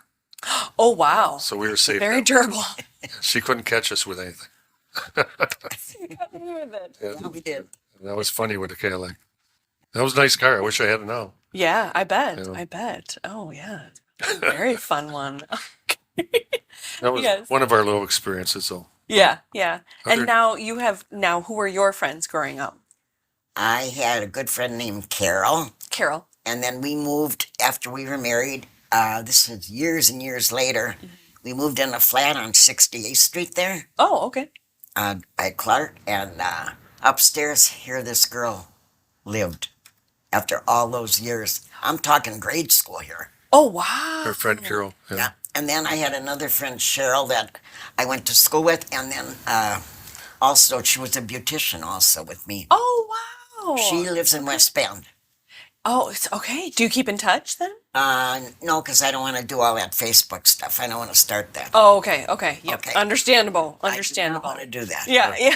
S1: Oh, wow.
S3: so we were safe.
S1: Very durable.
S3: She couldn't catch us with anything.
S1: You got away with it.
S2: Yeah, we did.
S3: That was funny with the Cadillac. That was a nice car. I wish I had it now.
S1: Yeah, I bet.
S3: Yeah.
S1: I bet. Oh, yeah. Very fun one.
S3: That was
S1: Yes.
S3: one of our little experiences, though.
S1: Yeah, yeah. And
S3: Other-
S1: now who were your friends growing up?
S2: I had a good friend named Carol,
S1: Carol.
S2: and then we moved after we were married. This is years and years later. We moved in a flat on 68th Street there
S1: Oh, okay.
S2: by Clark, and upstairs here this girl lived after all those years. I'm talking grade school here.
S1: Oh, wow.
S3: Her friend Carol.
S2: Yeah. And then I had another friend, Cheryl, that I went to school with, and then also she was a beautician also with me.
S1: Oh, wow.
S2: She lives in West Bend.
S1: Oh, it's okay. Do you keep in touch then?
S2: No, because I don't want to do all that Facebook stuff. I don't want to start that.
S1: Oh, okay. Okay. Yep.
S2: Okay.
S1: Understandable.
S2: I do not
S1: Understandable.
S2: want to do that.
S1: Yeah, yeah.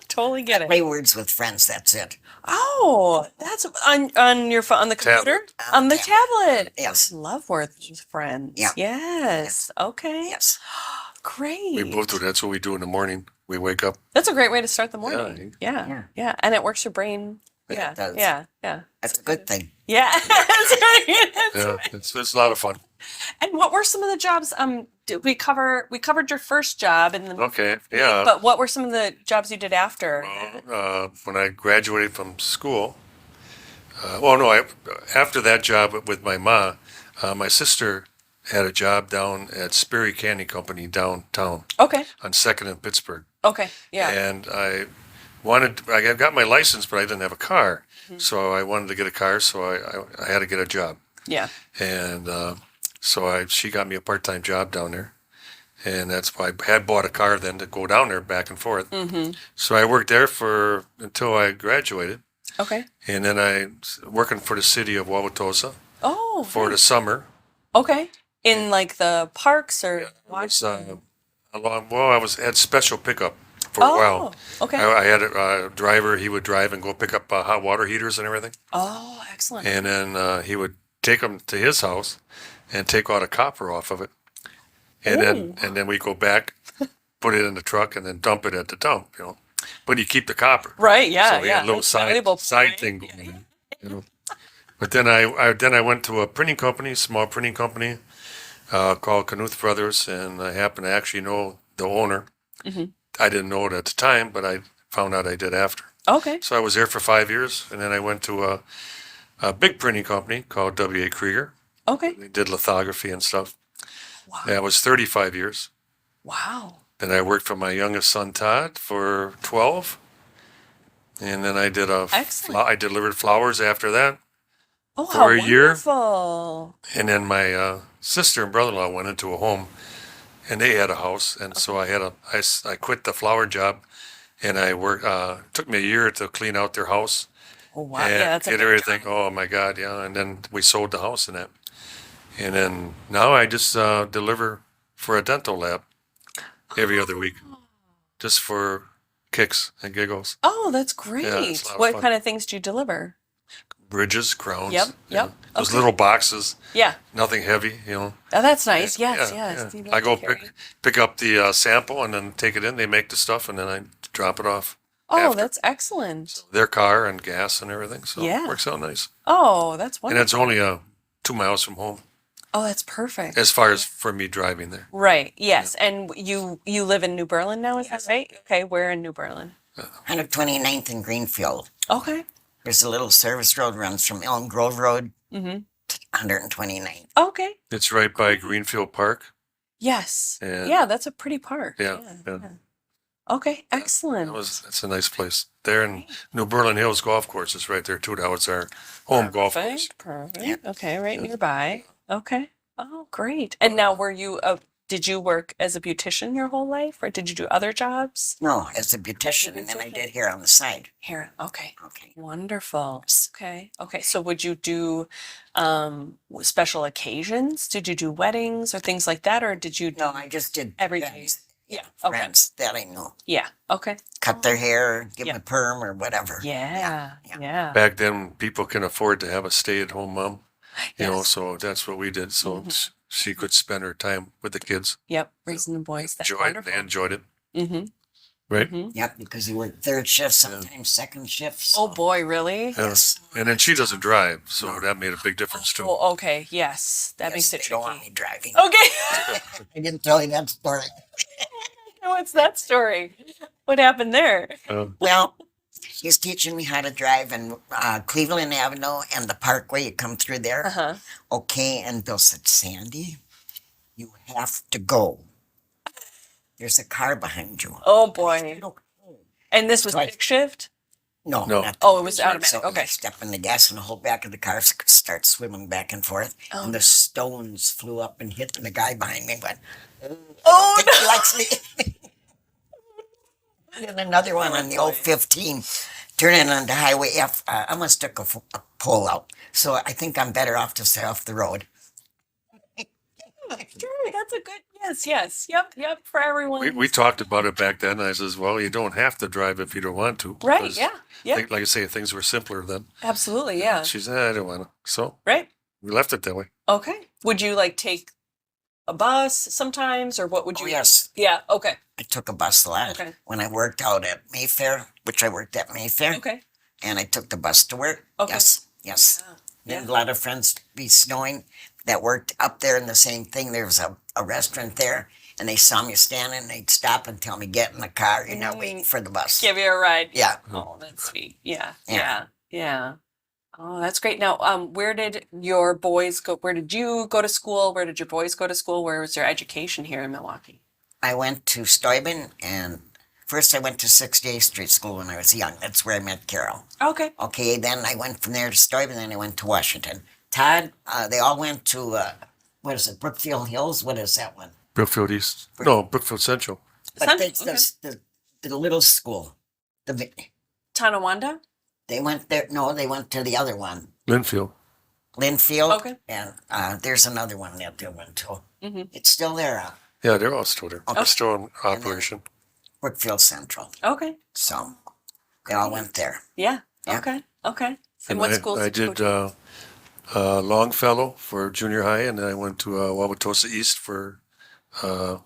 S1: Totally get it.
S2: Play words with friends, that's it.
S1: Oh, that's on your phone, on the computer?
S3: Tablet.
S1: On the tablet.
S2: Yes.
S1: Love words with friends.
S2: Yeah.
S1: Yes. Okay.
S2: Yes.
S1: Great.
S3: We both do. That's what we do in the morning. We wake up.
S1: That's a great way to start the morning. Yeah.
S2: Yeah.
S1: Yeah. And it works your brain.
S2: It
S1: Yeah.
S2: does.
S1: Yeah. Yeah.
S2: That's a good thing.
S1: Yeah. That's right. That's
S3: Yeah,
S1: right.
S3: it's a lot of fun.
S1: And what were some of the jobs? Did we covered your first job and then
S3: Okay, yeah.
S1: but what were some of the jobs you did after?
S3: When I graduated from school, after that job with my ma, my sister had a job down at Sperry Candy Company downtown
S1: Okay.
S3: on 2nd and Pittsburgh.
S1: Okay. Yeah.
S3: And I got my license, but I didn't have a car. So I wanted to get a car, so I had to get a job.
S1: Yeah.
S3: And so she got me a part-time job down there. And that's why I had bought a car then to go down there back and forth.
S1: Mm-hmm.
S3: So I worked there until I graduated.
S1: Okay.
S3: And then I was working for the city of Wauwatosa
S1: Oh.
S3: for the summer.
S1: Okay. In like the parks or
S3: I was, had special pickup for a while.
S1: Okay.
S3: I had a driver. He would drive and go pick up hot water heaters and everything.
S1: Oh, excellent.
S3: And then he would take them to his house and take all the copper off of it. And then we go back, put it in the truck, and then dump it at the dump, But you keep the copper.
S1: Right, yeah,
S3: So we
S1: yeah.
S3: had a little
S1: That's a valuable
S3: side
S1: point.
S3: thing going on. But then I went to a printing company, small printing company, called Knuth Brothers, and I happened to actually know the owner.
S1: Mhm.
S3: I didn't know it at the time, but I found out I did after.
S1: Okay.
S3: So I was there for 5 years, and then I went to a big printing company called W.A. Krieger.
S1: Okay.
S3: They did lithography and stuff.
S1: Wow.
S3: That was 35 years.
S1: Wow.
S3: Then I worked for my youngest son, Todd, for 12. And then I did
S1: Excellent.
S3: I delivered flowers after that.
S1: Oh,
S3: For
S1: how
S3: a year.
S1: wonderful.
S3: And then my sister and brother-in-law went into a home and they had a house, and so I quit the flower job, and I worked. Took me a year to clean out their house
S1: Oh wow.
S3: and
S1: Yeah, that's a
S3: get
S1: big
S3: everything.
S1: job.
S3: Oh my God, yeah. And then we sold the house and that, and then now I just deliver for a dental lab every other week, just for kicks and giggles.
S1: Oh, that's
S3: Yeah, it's a
S1: great.
S3: lot of
S1: What
S3: fun.
S1: kind of things do you deliver?
S3: Bridges, crowns,
S1: Yep,
S3: you know,
S1: yep.
S3: those
S1: Okay.
S3: little boxes,
S1: Yeah.
S3: nothing heavy, you know.
S1: Oh, that's
S3: And,
S1: nice. Yes,
S3: yeah,
S1: yes.
S3: yeah.
S1: Do you
S3: I
S1: like to
S3: go
S1: carry?
S3: pick up the sample and then take it in. They make the stuff and then I drop it off
S1: Oh,
S3: after.
S1: that's excellent.
S3: Their car and gas and everything, so it
S1: Yeah.
S3: works out nice.
S1: Oh, that's
S3: And it's
S1: wonderful.
S3: only 2 miles from home
S1: Oh, that's perfect.
S3: as far as for me driving there.
S1: Right. Yes. And you live in New Berlin now, is that right? Okay. Where in New Berlin?
S2: 129th and Greenfield.
S1: Okay.
S2: There's a little service road runs from Elm Grove Road
S1: Mm-hmm.
S2: to 129th.
S1: Okay.
S3: It's right by Greenfield Park.
S1: Yes.
S3: And
S1: Yeah, that's a pretty park.
S3: yeah,
S1: Yeah.
S3: yeah.
S1: Yeah. Okay. Excellent.
S3: That's a nice place. There in New Berlin Hills Golf Course is right there too. That was our home golf course.
S1: Perfect. Perfect. Okay. Right nearby. Okay. Oh, great. And now, did you work as a beautician your whole life, or did you do other jobs?
S2: No, as a beautician, and then I did hair on the side.
S1: Here. Okay.
S2: Okay.
S1: Wonderful. Okay. Okay. So would you do special occasions? Did you do weddings or things like that, or did you do
S2: No, I just did
S1: every day?
S2: friends.
S1: Yeah. Okay.
S2: Friends that I know.
S1: Yeah. Okay.
S2: Cut their hair, give
S1: Yeah.
S2: them a perm or whatever.
S1: Yeah.
S2: yeah.
S1: Yeah.
S3: Back then, people can afford to have a stay-at-home mom, you know,
S1: Yes.
S3: so that's what we did. So she could spend her time with the kids.
S1: Yep. Raising the boys. That's
S3: Enjoy it.
S1: wonderful.
S3: They enjoyed it,
S1: Mm-hmm.
S3: right?
S1: Mm-hmm.
S2: Yep, because you work third shift, sometimes second shift.
S1: Oh boy, really?
S2: Yes.
S3: And then she doesn't drive, so that made a big difference too.
S1: Oh, okay. Yes. That makes it
S2: They don't want
S1: tricky.
S2: me driving.
S1: Okay.
S2: I didn't tell you that story.
S1: What's that story? What happened there?
S2: Well, he's teaching me how to drive in Cleveland Avenue and the Parkway. You come through there.
S1: Uh-huh.
S2: Okay, and Bill said, Sandy, you have to go. There's a car behind you.
S1: Oh boy.
S2: Okay.
S1: And this was
S2: So I-
S1: stick shift?
S2: No,
S3: No.
S2: not
S1: Oh, it was
S2: so
S1: automatic.
S2: I
S1: Okay.
S2: step in the gas and the whole back of the car starts swimming back and forth.
S1: Oh,
S2: And the stones flew up and hit the guy behind me and went,
S1: Oh,
S2: I think he likes me. And another one on the old 15, turning onto Highway F. I almost took a pole out. So I think I'm better off to stay off the road.
S1: Sure, that's a good, yes. Yep, for everyone.
S3: We talked about it back then. I says, well, you don't have to drive if you don't want to.
S1: Right,
S3: because
S1: yeah,
S3: Like I say, things were simpler then.
S1: absolutely, yeah.
S3: She said, I don't want to. So
S1: Right,
S3: we left it that way.
S1: okay. Would you like take a bus sometimes, or what would
S2: Oh,
S1: you?
S2: yes.
S1: Yeah, okay,
S2: I took a bus a lot
S1: Okay.
S2: when I worked out at Mayfair, which I worked at Mayfair.
S1: okay.
S2: And I took the bus to work.
S1: Okay.
S2: Yes, yes.
S1: Yeah,
S2: And a lot of friends be snowing that worked up there in the same thing. There was a restaurant there, and they saw me standing. They'd stop and tell me, get in the car. You're not waiting for the bus.
S1: Give you a ride.
S2: Yeah.
S1: Oh, that's sweet. Yeah,
S2: Yeah.
S1: yeah. Oh, that's great. Now, where did your boys go? Where did you go to school? Where did your boys go to school? Where was their education here in Milwaukee?
S2: I went to Steuben, and first I went to 68th Street School when I was young. That's where I met Carol.
S1: Okay.
S2: Okay, then I went from there to Steuben, then I went to Washington. Todd, they all went to, what is it, Brookfield Hills? What is that one?
S3: Brookfield East. No, Brookfield Central.
S2: But
S1: Okay.
S2: the little school.
S1: Tonawanda?
S2: They went there, no, they went to the other one.
S3: Linfield.
S2: Linfield.
S1: Okay.
S2: And there's another one that they went to.
S1: Mhm.
S2: It's still there,
S3: Yeah, they're all still there.
S2: Okay.
S3: They're still in operation.
S2: Brookfield Central.
S1: Okay.
S2: So they all went there.
S1: Yeah.
S2: Yeah.
S1: Okay. Okay. And what schools
S3: I
S1: did you
S3: did
S1: go
S3: Longfellow for junior high, and then I went to Wauwatosa East for, high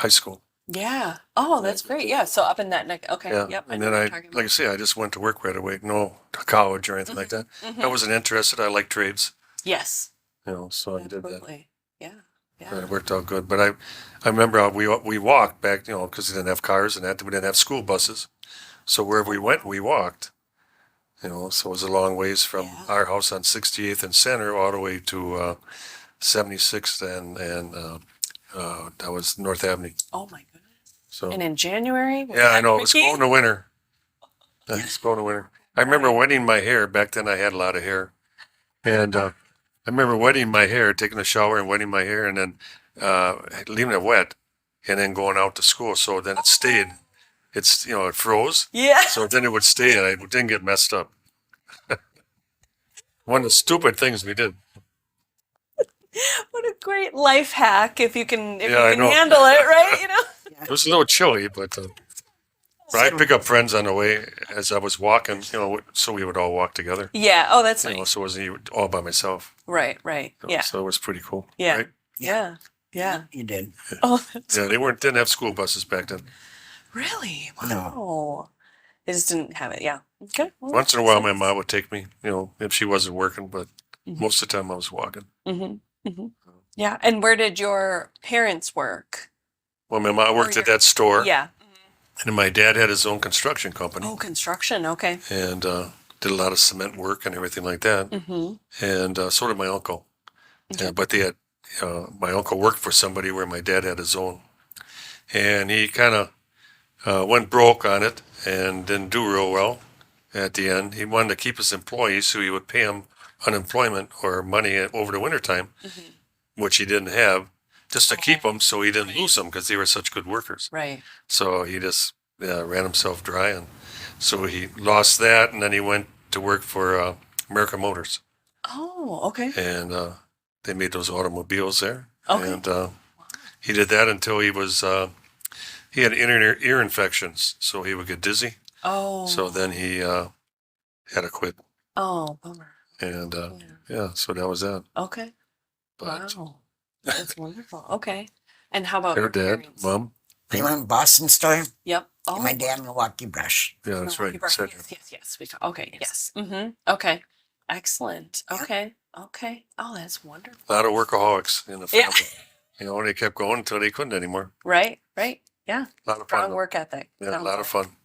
S3: school.
S1: to? Yeah. Oh, that's great. Yeah. So up in that neck. Okay.
S3: Yeah,
S1: Yep.
S3: and
S1: know
S3: then
S1: what
S3: I,
S1: you're talking
S3: like I say, I just went to work right away. No college or anything like that.
S1: Mhm.
S3: I wasn't interested. I like trades,
S1: Yes.
S3: so I did that.
S1: Absolutely. Yeah.
S3: And
S1: Yeah.
S3: it worked out good. But I remember we walked back, because we didn't have cars and that. We didn't have school buses. So wherever we went, we walked. So it was a long ways from
S1: Yeah.
S3: our house on 68th and Center all the way to 76th and that was North Avenue.
S1: Oh my goodness.
S3: So
S1: And in January? Was
S3: yeah, I
S1: that
S3: know. It's
S1: tricky?
S3: going to winter. It's going to winter. I remember wetting my hair. Back then I had a lot of hair. And I remember wetting my hair, taking a shower and wetting my hair. And then leaving it wet and then going out to school. So then it stayed. It's, it froze.
S1: Yeah.
S3: So then it would stay and it didn't get messed up. One of the stupid things we did.
S1: What a great life hack if you can
S3: Yeah, I know.
S1: handle it, right? You know.
S3: It was a little chilly, but I'd pick up friends on the way as I was walking, so we would all walk together.
S1: Yeah. Oh, that's nice.
S3: So it wasn't all by myself.
S1: Right. Yeah.
S3: So it was pretty cool.
S1: Yeah.
S3: Right?
S1: Yeah.
S2: You did.
S1: Oh,
S3: Yeah, they didn't have school buses back then.
S1: really?
S2: No.
S1: Wow. They just didn't have it. Yeah. Okay. Well,
S3: Once in a while, my mom would take me, if she wasn't working, but
S1: Mhm.
S3: most of the time I was walking.
S1: Yeah. And where did your parents work?
S3: Well, my mom worked at that store,
S1: Yeah.
S3: and my dad had his own construction company
S1: Oh, construction. Okay.
S3: and did a lot of cement work and everything like that. And so did my uncle.
S1: Okay.
S3: But they had, my uncle worked for somebody where my dad had his own. And he kind of went broke on it and didn't do real well at the end. He wanted to keep his employees, so he would pay them unemployment or money over the wintertime, which he didn't have, just to keep them so he didn't lose them because they were such good workers.
S1: Right.
S3: So he just ran himself dry. And so he lost that, and then he went to work for American Motors.
S1: Oh, okay.
S3: And they made those automobiles there.
S1: Okay.
S3: And he did that until he was, he had ear infections, so he would get dizzy.
S1: Oh.
S3: So then he had to quit.
S1: Oh, bummer.
S3: And
S1: Yeah.
S3: so that was that.
S1: Okay.
S3: But
S1: Wow. That's wonderful. Okay. And how about
S3: their
S1: your
S3: dad,
S1: parents?
S3: mom,
S2: You want Boston store?
S1: Yep. Oh,
S2: My dad, Milwaukee Brush.
S3: yeah, that's right.
S1: Milwaukee Brush.
S3: Said-
S1: Yes. Okay. Yes. Okay. Excellent.
S2: Yeah.
S1: Okay. Oh, that's wonderful.
S3: A lot of workaholics in the
S1: Yeah.
S3: family. They kept going until they couldn't anymore.
S1: Right. Yeah.
S3: A lot of
S1: Strong
S3: fun. though.
S1: work ethic.
S3: Yeah, a lot of fun.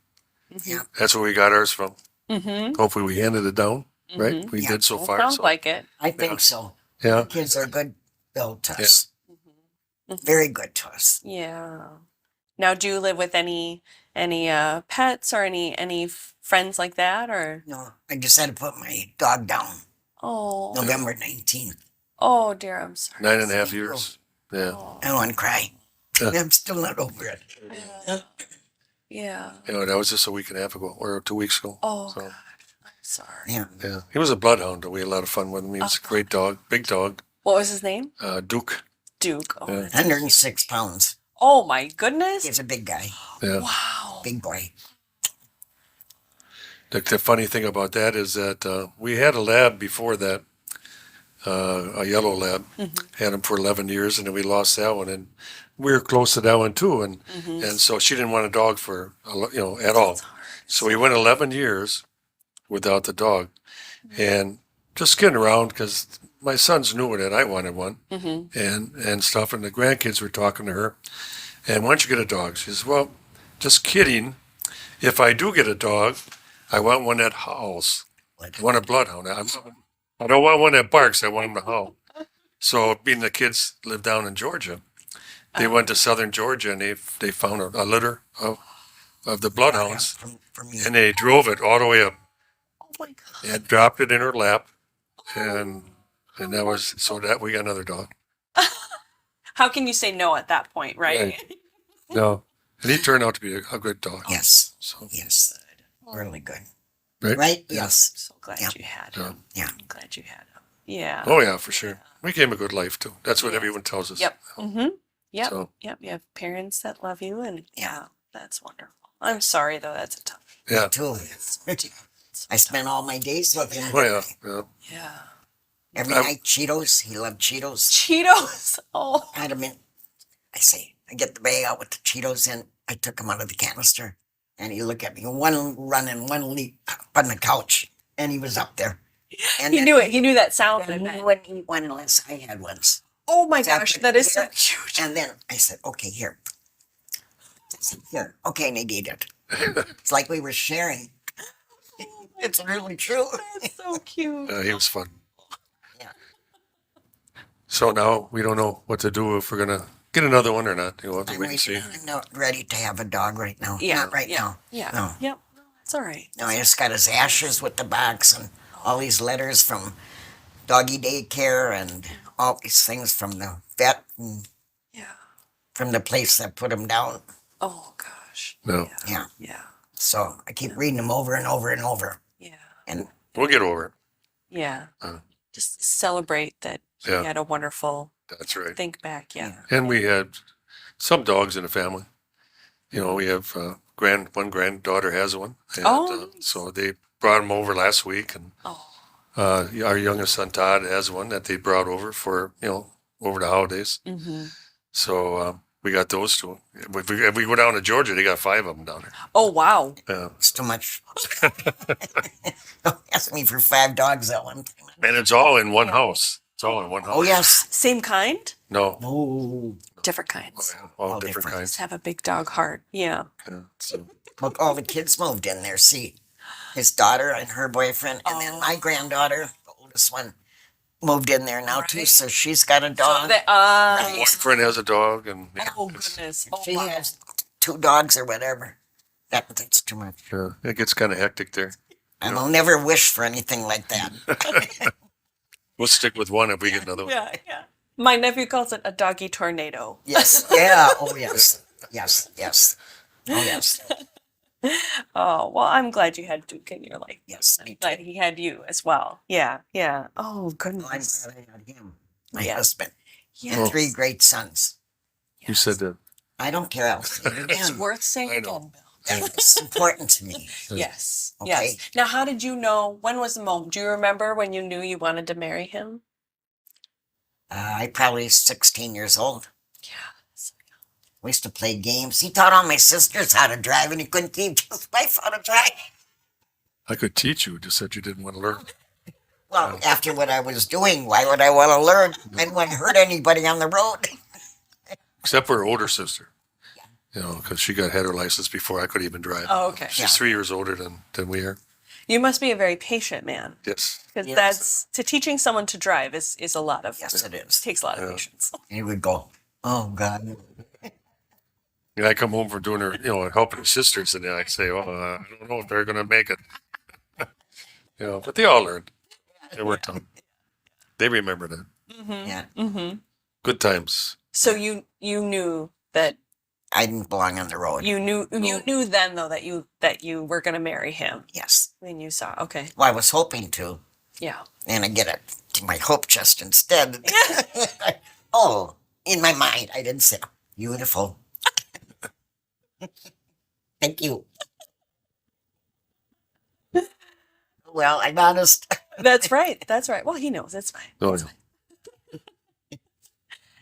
S2: Yeah.
S3: That's where we got ours from.
S1: Mm-hmm.
S3: Hopefully we handed it down, right? We
S2: Yeah.
S3: did so
S1: Well,
S3: far.
S1: sounds
S3: So.
S1: like it.
S2: I think so.
S3: Yeah.
S2: Kids are good built to us.
S1: Mm-hmm.
S2: Very good to us.
S1: Yeah. Now, do you live with any pets or any friends like that, or?
S2: No, I just had to put my dog down
S1: Oh.
S2: November 19th.
S1: Oh dear, I'm sorry.
S3: 9.5 years. Yeah.
S1: Oh,
S2: I don't want to cry.
S3: Yeah.
S2: I'm still not over it.
S1: yeah.
S3: That was just a week and a half ago or 2 weeks ago.
S1: Oh
S3: So,
S1: God, I'm sorry.
S2: Yeah.
S3: yeah. He was a bloodhound. We had a lot of fun with him. He was a great dog, big dog.
S1: What was his name?
S3: Duke.
S1: Duke. Oh,
S3: Yeah.
S1: that's
S2: 106 pounds.
S1: oh my goodness.
S2: He's a big guy.
S3: Yeah.
S1: Wow.
S2: Big boy.
S3: The funny thing about that is that we had a lab before that, a yellow lab. Had him for 11 years, and then we lost that one. And we were close to that one too. And so she didn't want a dog for at all.
S1: That's hard.
S3: So we went 11 years without the dog, and just kidding around because my sons knew that I wanted one, and stuff. And the grandkids were talking to her, and why don't you get a dog? She says, "Well, just kidding. If I do get a dog, I want one that howls. I want a bloodhound. I don't want one that barks. I want him to howl." So, being the kids live down in Georgia, they went to southern Georgia and they found a litter of the bloodhounds,
S2: From you.
S3: and they drove it all the way up
S1: Oh my God.
S3: and dropped it in her lap, and that was so that we got another dog.
S1: How can you say no at that point, right?
S3: No, and he turned out to be a good dog.
S2: Yes.
S3: So,
S2: Yes. Really good.
S3: right?
S2: Right?
S1: I'm
S2: Yes.
S1: so glad
S2: Yeah.
S1: you had
S3: Yeah.
S1: him.
S2: Yeah.
S1: I'm glad you had him. Yeah.
S3: Oh yeah, for sure. We gave him a good life too. That's what everyone tells us.
S1: Yep. Yep.
S3: So
S1: Yep. You have parents that love you, and
S2: Yeah.
S1: that's wonderful. I'm sorry though. That's a tough.
S3: yeah.
S2: Too. I spent all my days with him.
S3: Oh yeah. Yeah.
S1: Yeah.
S2: Every night, Cheetos. He loved Cheetos.
S1: Cheetos. Oh.
S2: I had him in. I say, I get the bag out with the Cheetos in. I took him out of the canister, and he looked at me, one run and one leap up on the couch, and he was up there. And
S1: He
S2: then
S1: knew it. He knew that sound. I
S2: And
S1: bet.
S2: he wouldn't eat one unless I had ones.
S1: Oh my
S2: So I
S1: gosh,
S2: put
S1: that
S2: it
S1: is so
S2: there,
S1: cute.
S2: And then I said, okay, here. I said, here. Okay, and he did it. It's like we were sharing. It's really true.
S1: That's so cute.
S3: He was fun.
S2: Yeah.
S3: So now we don't know what to do if we're gonna get another one or not. We'll have to
S2: I'm,
S3: wait and see.
S2: I'm not ready to have a dog right now.
S1: Yeah.
S2: Not right
S1: yeah,
S2: now.
S1: Yeah.
S2: No.
S1: Yep. No, that's all right.
S2: No, I just got his ashes with the box and all these letters from doggy daycare and all these things from the vet. And
S1: Yeah.
S2: from the place that put them down.
S1: Oh gosh.
S3: No,
S2: Yeah.
S1: Yeah.
S2: So I keep reading them over and over and over.
S1: Yeah.
S2: And
S3: we'll get over it.
S1: Yeah.
S3: Uh,
S1: Just celebrate that he
S3: Yeah.
S1: had a wonderful
S3: That's right.
S1: think back. Yeah.
S3: And we had some dogs in the family. You know, we have one granddaughter has one, and
S1: Oh, nice.
S3: so they brought him over last week, and
S1: Oh,
S3: our youngest son Todd has one that they brought over for over the holidays.
S1: mm-hmm.
S3: So we got those two. If we go down to Georgia, they got 5 of them down there.
S1: Oh, wow.
S2: it's too much. Don't ask me for 5 dogs at one time.
S3: And it's all in one house. It's all in one house.
S2: Oh, yes.
S1: Same kind?
S3: No,
S2: Oh,
S1: Different kinds.
S3: all
S2: All
S3: different
S2: different.
S3: kinds.
S1: Just have a big dog heart. Yeah.
S3: Yeah, so,
S2: look, all the kids moved in there. See, his daughter and her boyfriend, and then my granddaughter, the oldest one, moved in there now too.
S1: Right.
S2: So she's got a
S1: So
S2: dog.
S1: they,
S3: my boyfriend has a dog, and
S1: oh,
S3: it's-
S1: goodness. Oh,
S2: She
S1: wow.
S2: has 2 dogs or whatever. That's too much.
S3: it gets kind of hectic there.
S2: I will never wish for anything like that.
S3: We'll stick with one if we get another one.
S1: Yeah, yeah. My nephew calls it a doggy tornado.
S2: Yes. Yeah. Oh, yes. Yes. Yes. Oh, yes.
S1: Oh, well, I'm glad you had Duke in your life.
S2: Yes.
S1: I'm
S2: Me too.
S1: glad he had you as well. Yeah, yeah. Oh,
S2: I'm
S1: goodness.
S2: glad I had him, my
S1: Yeah.
S2: husband,
S1: Yeah.
S2: and 3 great sons.
S3: You said that.
S2: I don't care. I'll say it
S1: It's
S2: again.
S1: worth saying
S3: I know.
S1: again, Bill.
S2: It's important to me.
S1: Yes.
S2: Okay.
S1: Yes. Now, how did you know? When was the moment? Do you remember when you knew you wanted to marry him?
S2: I probably 16 years old.
S1: Yeah.
S2: We used to play games. He taught all my sisters how to drive, and he couldn't teach his wife how to drive.
S3: I could teach you, just said you didn't want to learn.
S2: Well, after what I was doing, why would I want to learn? I didn't want to hurt anybody on the road.
S3: Except for her older sister. You know, because she had her license before I could even drive.
S1: Oh, okay.
S3: She's
S2: Yeah.
S3: 3 years older than we are.
S1: You must be a very patient man,
S3: Yes.
S1: because
S2: Yes.
S1: that's to teaching someone to drive is a lot of
S2: Yes, it is.
S1: takes a lot of
S3: Yeah.
S1: patience.
S2: He would go, oh, God.
S3: And I come home from doing her, helping her sisters, and then I say, "Oh, I don't know if they're going to make it." But they all learned. They worked on. They remember that.
S2: Yeah,
S1: Mm-hmm.
S3: Good times.
S1: So you knew that
S2: I didn't belong on the road.
S1: you knew then though that you were going to marry him
S2: Yes.
S1: when you saw. Okay.
S2: Well, I was hoping to,
S1: Yeah.
S2: and I get it to my hope chest instead. Oh, in my mind, I didn't say, beautiful. Thank you. Well, I'm honest.
S1: That's right. That's right. Well, he knows. It's fine.
S3: Oh,
S1: It's
S3: yeah.
S1: fine.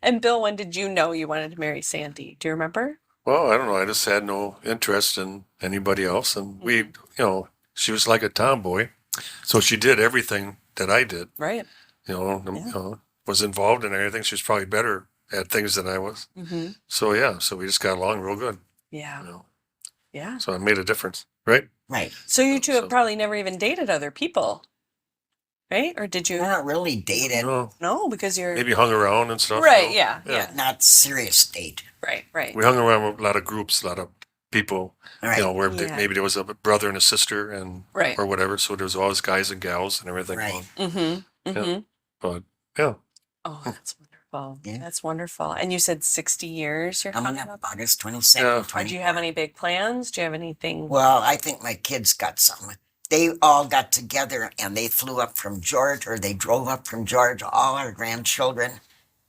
S1: And Bill, when did you know you wanted to marry Sandy? Do you remember?
S3: Well, I don't know. I just had no interest in anybody else, and she was like a tomboy, so she did everything that I did.
S1: Right.
S3: Was involved in everything. She was probably better at things than I was.
S1: Mm-hmm.
S3: So yeah, so we just got along real good.
S1: Yeah.
S3: You know,
S1: Yeah.
S3: so it made a difference, right?
S2: Right.
S1: So you two have
S3: So-
S1: probably never even dated other people, right? Or did you?
S2: We're not really dated.
S3: No,
S1: No, because you're
S3: maybe hung around and stuff.
S1: right.
S3: you know.
S1: Yeah.
S3: Yeah.
S1: Yeah.
S2: Not serious date.
S1: Right. Right.
S3: We hung around with a lot of groups, a lot of people.
S2: Right.
S3: Where
S1: Yeah.
S3: maybe there was a brother and a sister and
S1: Right.
S3: or whatever. So there was always guys and gals and everything.
S2: Right.
S1: Mm-hmm. Mm-hmm.
S3: But yeah,
S1: Oh, that's wonderful.
S2: Yeah.
S1: That's wonderful. And you said 60 years. You're
S2: Coming
S1: coming
S2: up
S1: up.
S2: August 22nd.
S3: Yeah.
S1: Or do you have any big plans? Do you have anything?
S2: Well, I think my kids got something. They all got together and they flew up from Georgia, or they drove up from Georgia, all our grandchildren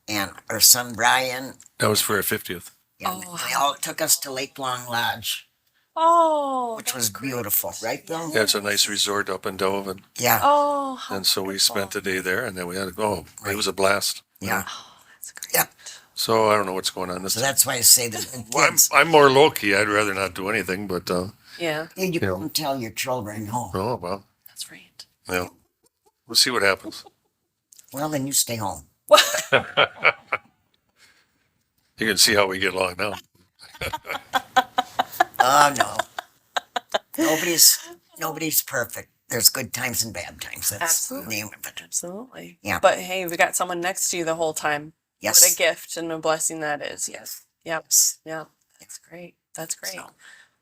S2: and our son Brian.
S3: that was for our 50th.
S2: And
S1: Oh,
S2: they
S1: how
S2: all took us to Lake Long Lodge,
S1: Oh,
S2: which
S1: that's
S2: was
S1: great.
S2: beautiful, right, Bill?
S3: Yeah, it's a nice resort up in Dove,
S2: Yeah.
S1: Oh, how
S3: and so we spent the
S1: wonderful.
S3: day there, and then we had to go. It was a blast.
S2: Yeah.
S1: Oh, that's great.
S2: Yeah.
S3: So I don't know what's going on this
S2: So
S3: time.
S2: that's why I say that the
S3: Well,
S2: kids,
S3: I'm more low key. I'd rather not do anything, but
S1: Yeah,
S2: you
S3: Yeah.
S2: don't tell your children, no.
S3: oh well,
S1: that's right.
S3: yeah. We'll see what happens.
S2: Well, then you stay home.
S3: You can see how we get along now.
S2: Oh, no. Nobody's perfect. There's good times and bad times. That's
S1: Absolutely.
S2: the name of it.
S1: Absolutely.
S2: Yeah.
S1: But hey, we got someone next to you the whole time.
S2: Yes.
S1: What a gift and a blessing that is. Yes. Yep.
S2: Yes.
S1: Yeah. That's great. That's great.
S2: So,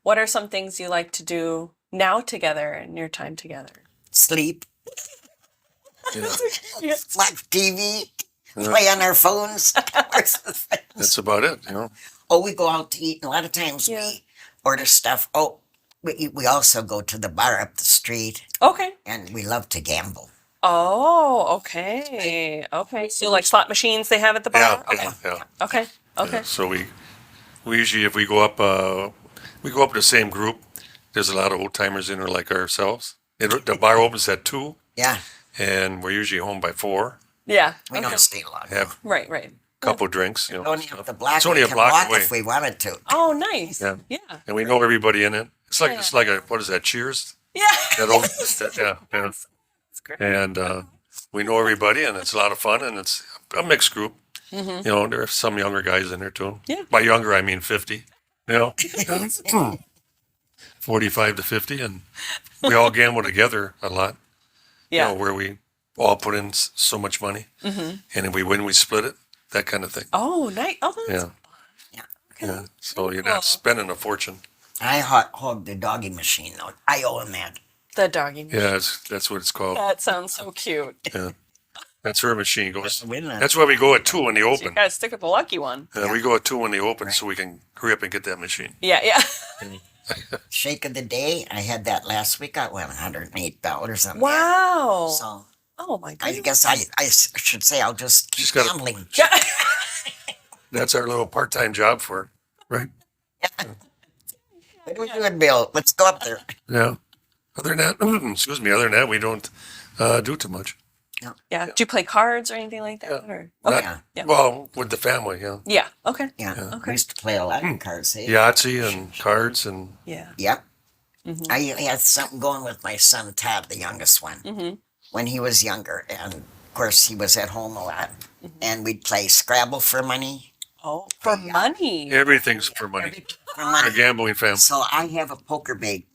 S1: What are some things you like to do now together in your time together?
S2: sleep,
S3: Yeah.
S1: Yes.
S2: watch TV. play on our phones.
S3: That's about it, you know.
S2: Oh, we go out to eat. And a lot of times
S1: Yeah.
S2: we order stuff. Oh, we also go to the bar up the street,
S1: Okay.
S2: and we love to gamble.
S1: Oh, okay. Okay. So like slot machines they have at the
S3: Yeah,
S1: bar? Okay.
S3: yeah.
S1: Okay. Okay.
S3: Yeah. So we usually, if we go up with the same group. There's a lot of old timers in there like ourselves. The bar opens at 2,
S2: Yeah,
S3: and we're usually home by 4.
S1: Yeah.
S2: we
S1: Okay.
S2: don't stay long.
S3: Have
S1: Right, right.
S3: a couple drinks, you know.
S2: Only up the block.
S3: It's only
S2: we
S3: a
S2: can
S3: block
S2: walk
S3: away.
S2: if we wanted to.
S1: Oh, nice.
S3: Yeah.
S1: Yeah.
S3: And we know everybody in it. It's like a, what is that? Cheers.
S1: Yeah.
S3: That old, yeah.
S1: That's great.
S3: And we know everybody, and it's a lot of fun, and it's a mixed group. You know, there are some younger guys in there too.
S1: Yeah.
S3: By younger, I mean 50. You know, 45 to 50, and we all gamble together a lot.
S1: Yeah.
S3: You know, where we all put in so much money, and if we win, we split it. That kind of thing.
S1: Oh, nice. Oh, that's
S3: Yeah.
S2: Yeah.
S3: Yeah. So you're not spending a fortune.
S2: I hog the doggy machine though. I owe him that.
S1: the doggy machine.
S3: Yeah, that's what it's called.
S1: That sounds so cute.
S3: Yeah. That's her machine.
S2: Win that.
S3: That's why we go at 2 when they
S1: You
S3: open.
S1: gotta stick with the lucky one.
S3: We go at 2 when they open, so we can hurry up and get that machine.
S1: Yeah, yeah.
S2: Shake of the day. I had that last week. I won $108 on that.
S1: Wow.
S2: So
S1: Oh my
S2: I
S1: goodness.
S2: guess I should say I'll just keep
S3: She's got a-
S2: gambling.
S1: Yeah.
S3: That's our little part-time job for her, right?
S2: What are we doing, Bill? Let's go up there.
S3: Yeah. Other than that, excuse me, other than that, we don't do too much.
S1: Yeah. Do you play cards or anything like that?
S3: Yeah.
S1: Or?
S3: Not-
S1: Okay. Yeah.
S3: Well, with the family, yeah.
S1: Yeah. Okay.
S2: Yeah.
S1: Okay.
S2: We used to play a lot of cards. Eh?
S3: Yahtzee and cards and
S1: Yeah.
S2: Yep.
S1: Mm-hmm.
S2: I had something going with my son Todd, the youngest one,
S1: Mm-hmm.
S2: when he was younger, and of course he was at home a lot.
S1: Mm-hmm.
S2: And we'd play Scrabble for money.
S1: Oh, for money.
S3: everything's for money.
S2: For
S3: Our
S2: money.
S3: gambling family.
S2: So I have a poker bag,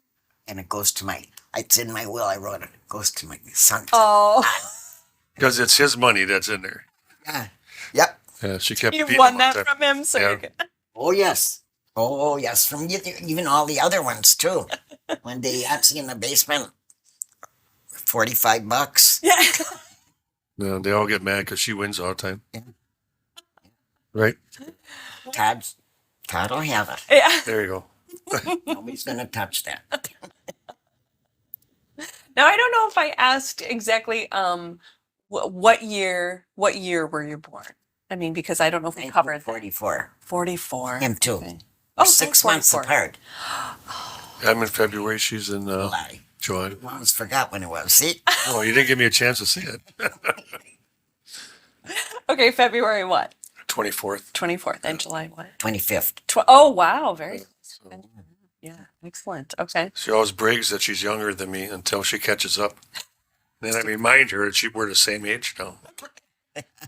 S2: and it goes to my. It's in my will. I wrote it. It goes to my son.
S1: Oh,
S3: Because it's his money that's in there.
S2: Yeah. Yep.
S3: Yeah, she kept
S1: you
S3: beating
S1: won
S3: him
S1: that
S3: one time.
S1: from him, so
S3: Yeah.
S1: you're good.
S2: Oh yes. Oh yes. From even all the other ones too. When they Yahtzee in the basement, $45.
S1: Yeah.
S3: Yeah, they all get mad because she wins all the time.
S2: Yeah.
S3: Right?
S2: Todd will have it.
S1: Yeah.
S3: There you go.
S2: Nobody's gonna touch that.
S1: Now I don't know if I asked exactly what year were you born? I mean, because I don't know if we covered that.
S2: 44.
S1: 44.
S2: Him too.
S1: Okay.
S2: We're
S1: Okay,
S2: 6 months
S1: 44.
S2: apart.
S3: I'm in February. She's in
S2: July.
S3: July.
S2: I almost forgot when it was. See?
S3: Oh, you didn't give me a chance to see it.
S1: Okay, February what?
S3: 24th.
S1: 24th and July what?
S2: 25th.
S1: Oh, wow, very close. Yeah, excellent. Okay.
S3: She always brags that she's younger than me until she catches up. Then I remind her that we're the same age now.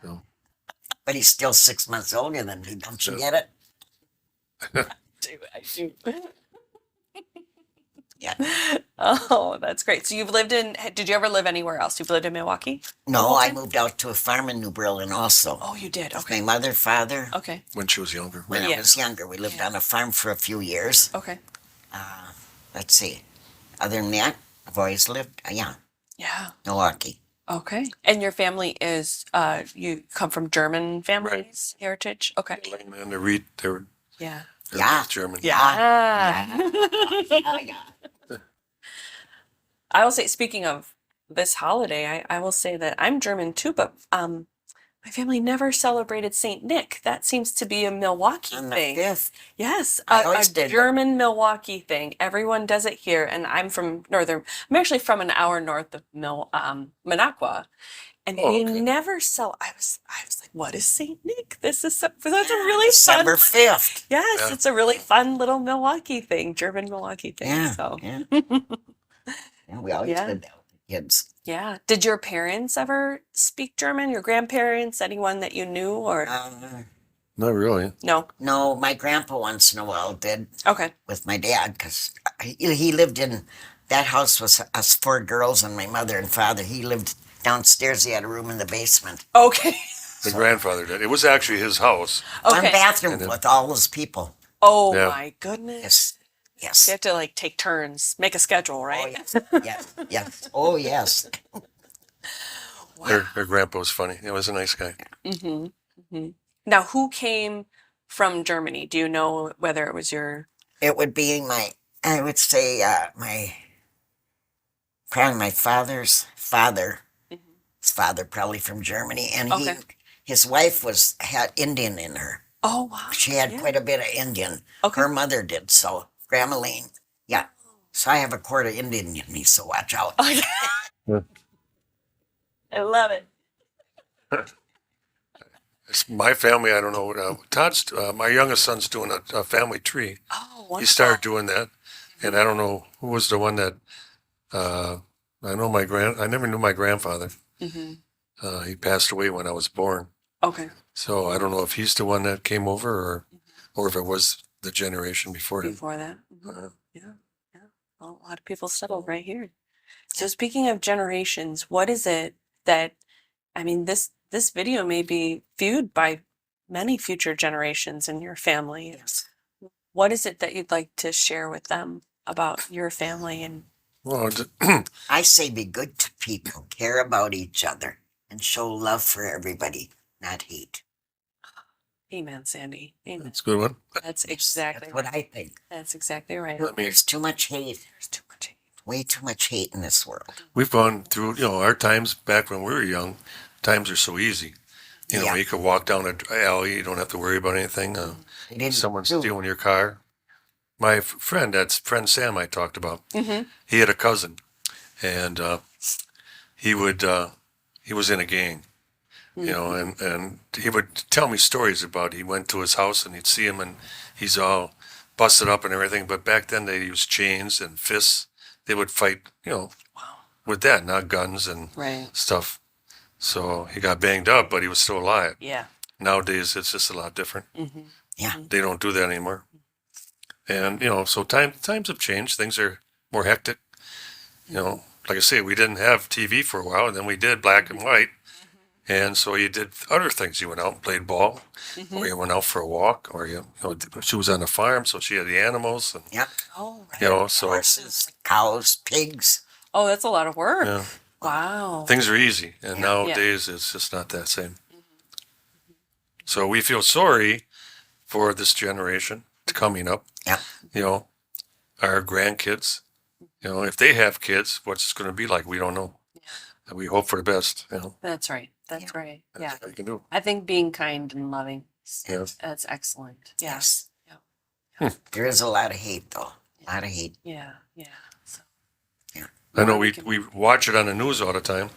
S3: So,
S2: But he's still 6 months older than me. Don't you get it?
S1: I do.
S2: Yeah.
S1: Oh, that's great. So did you ever live anywhere else? You've lived in Milwaukee?
S2: No, I moved out to a farm in New Berlin also.
S1: Oh, you did.
S2: With
S1: Okay.
S2: my mother, father.
S1: Okay.
S3: when she was younger.
S2: When I
S1: Yeah.
S2: was younger, we lived on a farm for a few years.
S1: Okay.
S2: Let's see. Other than that, I've always lived,
S1: Yeah.
S2: Milwaukee.
S1: Okay. And your family is you come from German families, heritage? Okay.
S3: And the Ruedt, they're
S1: Yeah.
S2: Yeah.
S3: both German.
S1: Yeah.
S2: Oh, yeah.
S1: I will say, speaking of this holiday, I will say that I'm German too, but my family never celebrated Saint Nick. That seems to be a Milwaukee
S2: On the
S1: thing.
S2: 5th.
S1: Yes,
S2: I
S1: a
S2: always did.
S1: German Milwaukee thing. Everyone does it here, and I'm from northern. I'm actually from an hour north of Minocqua, and
S3: Oh,
S1: we
S3: okay.
S1: never sell. I was like, what is Saint Nick? This is that's a really
S2: December
S1: fun.
S2: 5th.
S1: Yes,
S3: Yeah.
S1: it's a really fun little Milwaukee thing, German Milwaukee thing.
S2: Yeah.
S1: So
S2: Yeah. Yeah, we always
S1: Yeah.
S2: did that with the kids.
S1: yeah. Did your parents ever speak German? Your grandparents? Anyone that you knew or
S3: Not really.
S1: no?
S2: No, my grandpa once in a while did
S1: Okay.
S2: with my dad because he lived in that house was us 4 girls and my mother and father. He lived downstairs. He had a room in the basement.
S1: Okay.
S3: The grandfather did. It was actually his house.
S2: One
S1: Okay.
S2: bathroom
S3: And then-
S2: with all those people.
S1: Oh
S3: Yeah.
S1: my goodness.
S2: Yes. Yes.
S1: You have to like take turns, make a schedule,
S2: Oh,
S1: right?
S2: yes. Yes. Yes. Oh, yes.
S3: Her grandpa was funny. He was a nice guy.
S1: Mm-hmm. Mm-hmm. Now, who came from Germany? Do you know whether it was your?
S2: It would be I would say, probably my father's father.
S1: Mhm.
S2: His father probably from Germany, and
S1: Okay.
S2: his wife had Indian in her.
S1: Oh wow.
S2: She had
S1: Yeah.
S2: quite a bit of Indian.
S1: Okay.
S2: Her mother did so. Grandma Lane. Yeah. So I have a quart of Indian in me, so watch out.
S1: Oh, yeah.
S3: Yeah.
S1: I love it.
S3: It's my family, I don't know. Todd's, my youngest son's doing a family tree.
S1: Oh, wonderful.
S3: He started doing that, and I don't know who was the one that. I never knew my grandfather.
S1: Mm-hmm.
S3: He passed away when I was born.
S1: Okay.
S3: So I don't know if he's the one that came over, or if it was the generation before him.
S1: Before that. Mhm.
S3: Uh,
S1: Yeah. Yeah. Well, a lot of people settled right here. So speaking of generations, what is it that, I mean, this video may be viewed by many future generations in your family.
S2: Yes.
S1: What is it that you'd like to share with them about your family and
S3: Well,
S2: I say be good to people, care about each other, and show love for everybody, not hate.
S1: Amen, Sandy. Amen.
S3: that's a good one.
S1: That's exactly
S2: That's what
S1: right.
S2: I think.
S1: That's exactly right.
S3: I mean,
S2: There's too much hate,
S1: There's too much hate.
S2: way too much hate in this world.
S3: we've gone through, our times back when we were young. Times are so easy.
S2: Yeah.
S3: You could walk down an alley. You don't have to worry about anything.
S2: They didn't
S3: Someone
S2: do-
S3: stealing your car. My friend, that's friend Sam I talked about.
S1: Mm-hmm.
S3: He had a cousin, and he was in a gang, and he would tell me stories about. He went to his house and he'd see him, and he's all busted up and everything. But back then they used chains and fists. They would fight,
S1: Wow.
S3: with that, not guns and
S1: Right.
S3: stuff. So he got banged up, but he was still alive.
S1: Yeah.
S3: Nowadays it's just a lot different.
S1: Mm-hmm.
S2: Yeah.
S3: They don't do that anymore. And so times have changed. Things are more hectic. Like I say, we didn't have TV for a while, and then we did black and white. And so you did other things. You went out and played ball, or you went out for a walk, or she was on a farm, so she had the animals, and
S2: Yep.
S1: Oh, right.
S3: so
S2: Horses, cows, pigs.
S1: Oh, that's a lot of work.
S3: yeah,
S1: Wow.
S3: things are easy. And
S2: Yeah.
S3: nowadays it's just not that same. So we feel sorry for this generation coming up.
S2: Yep.
S3: Our grandkids. If they have kids, what's it going to be like? We don't know. And we hope for the best.
S1: That's right. That's right.
S3: That's
S1: Yeah.
S3: all you can do.
S1: I think being kind and loving.
S3: Yeah.
S1: That's excellent. Yeah.
S2: Yes.
S1: Yeah.
S2: There is a lot of hate, though. A lot of hate.
S1: Yeah. Yeah. So,
S3: I know we watch it on the news all the time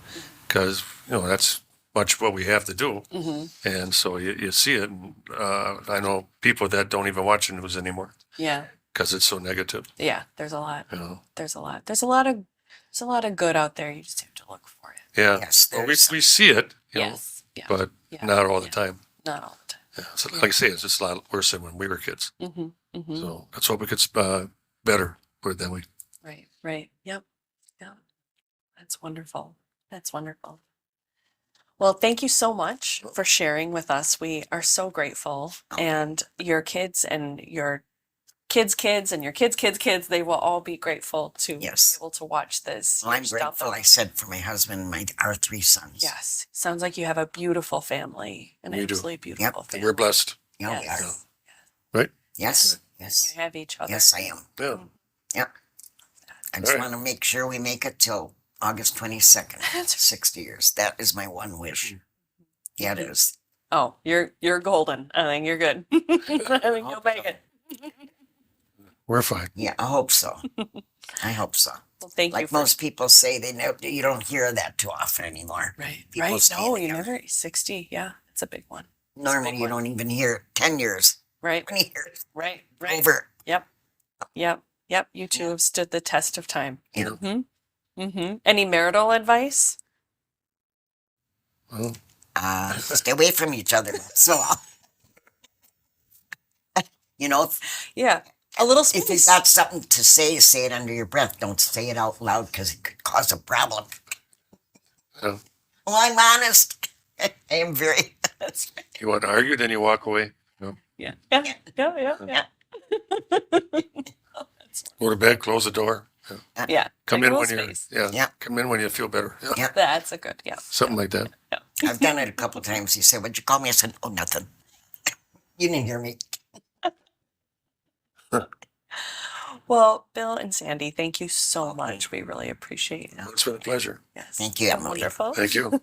S3: because, that's much what we have to do.
S1: mm-hmm.
S3: And so you see it. And, I know people that don't even watch the news anymore
S1: Yeah.
S3: because it's so negative.
S1: Yeah. There's a lot.
S3: You know?
S1: There's a lot. There's a lot of good out there. You just have to look for it.
S3: Yeah.
S2: Yes,
S3: Well, we
S2: there's
S3: see it,
S1: Yes. Yeah.
S3: but
S1: Yeah.
S3: not all the
S1: Yeah.
S3: time.
S1: Not all the time.
S3: Yeah. So, like I say, it's just a lot worse than when we were kids.
S1: Mm-hmm. Mm-hmm.
S3: So let's hope it gets better, put it that way.
S1: Right. Right. Yep. Yep. That's wonderful. That's wonderful. Well, thank you so much for sharing with us. We are so grateful. And your kids and your kids' kids and your kids' kids' kids, they will all be grateful to
S2: Yes.
S1: be able to watch this.
S2: Well, I'm
S1: your stuff.
S2: grateful, I said, for my husband and our 3 sons.
S1: Yes. Sounds like you have a beautiful family. An
S3: We do.
S1: absolutely beautiful family.
S3: We're blessed,
S2: Yeah, we
S1: Yes.
S2: are.
S3: right?
S2: Yes. Yes.
S1: You have each other.
S2: Yes, I am.
S3: Yeah.
S2: Yep. I just
S3: Right.
S2: want to make sure we make it till August 22nd.
S1: That's-
S2: 60 years. That is my one wish. Yeah, it is.
S1: Oh, you're golden. I think you're good. I think you'll make it.
S3: We're fine.
S2: Yeah, I hope so. I hope so.
S1: Well, thank you
S2: Like
S1: for
S2: most people say, you don't hear that too often anymore.
S1: right.
S2: people
S1: Right.
S2: stay
S1: No, you
S2: together.
S1: never 60. Yeah, it's a big one.
S2: Normally, you
S1: one.
S2: don't even hear 10 years,
S1: Right.
S2: 20 years
S1: Right. Right.
S2: over.
S1: Yep. Yep. Yep. You two have stood the test of time.
S2: Yeah.
S1: Mm-hmm. Mm-hmm. Any marital advice?
S3: Well,
S2: Stay away from each other. So, if
S1: Yeah. A little
S2: you
S1: space.
S2: got something to say it under your breath. Don't say it out loud because it could cause a problem.
S3: yeah.
S2: Well, I'm honest. I am very.
S1: That's right.
S3: You want to argue, then you walk away.
S1: Yeah. Yeah. Yeah. Yeah. Yeah.
S3: Go to bed, close the door.
S1: Yeah.
S3: Come
S1: Like
S3: in
S1: Will's
S3: when you're,
S1: face.
S3: yeah,
S2: Yeah.
S3: come in when you feel better. Yeah.
S2: Yeah.
S1: That's a good, yeah.
S3: Something like that.
S2: I've done it a couple times. He said, "What'd you call me?" I said, "Oh, nothing." You didn't hear me.
S1: Well, Bill and Sandy, thank you so much. We really appreciate it.
S3: It's been a pleasure.
S1: Yes.
S2: Thank you, Emily.
S1: Wonderful.
S3: Thank you.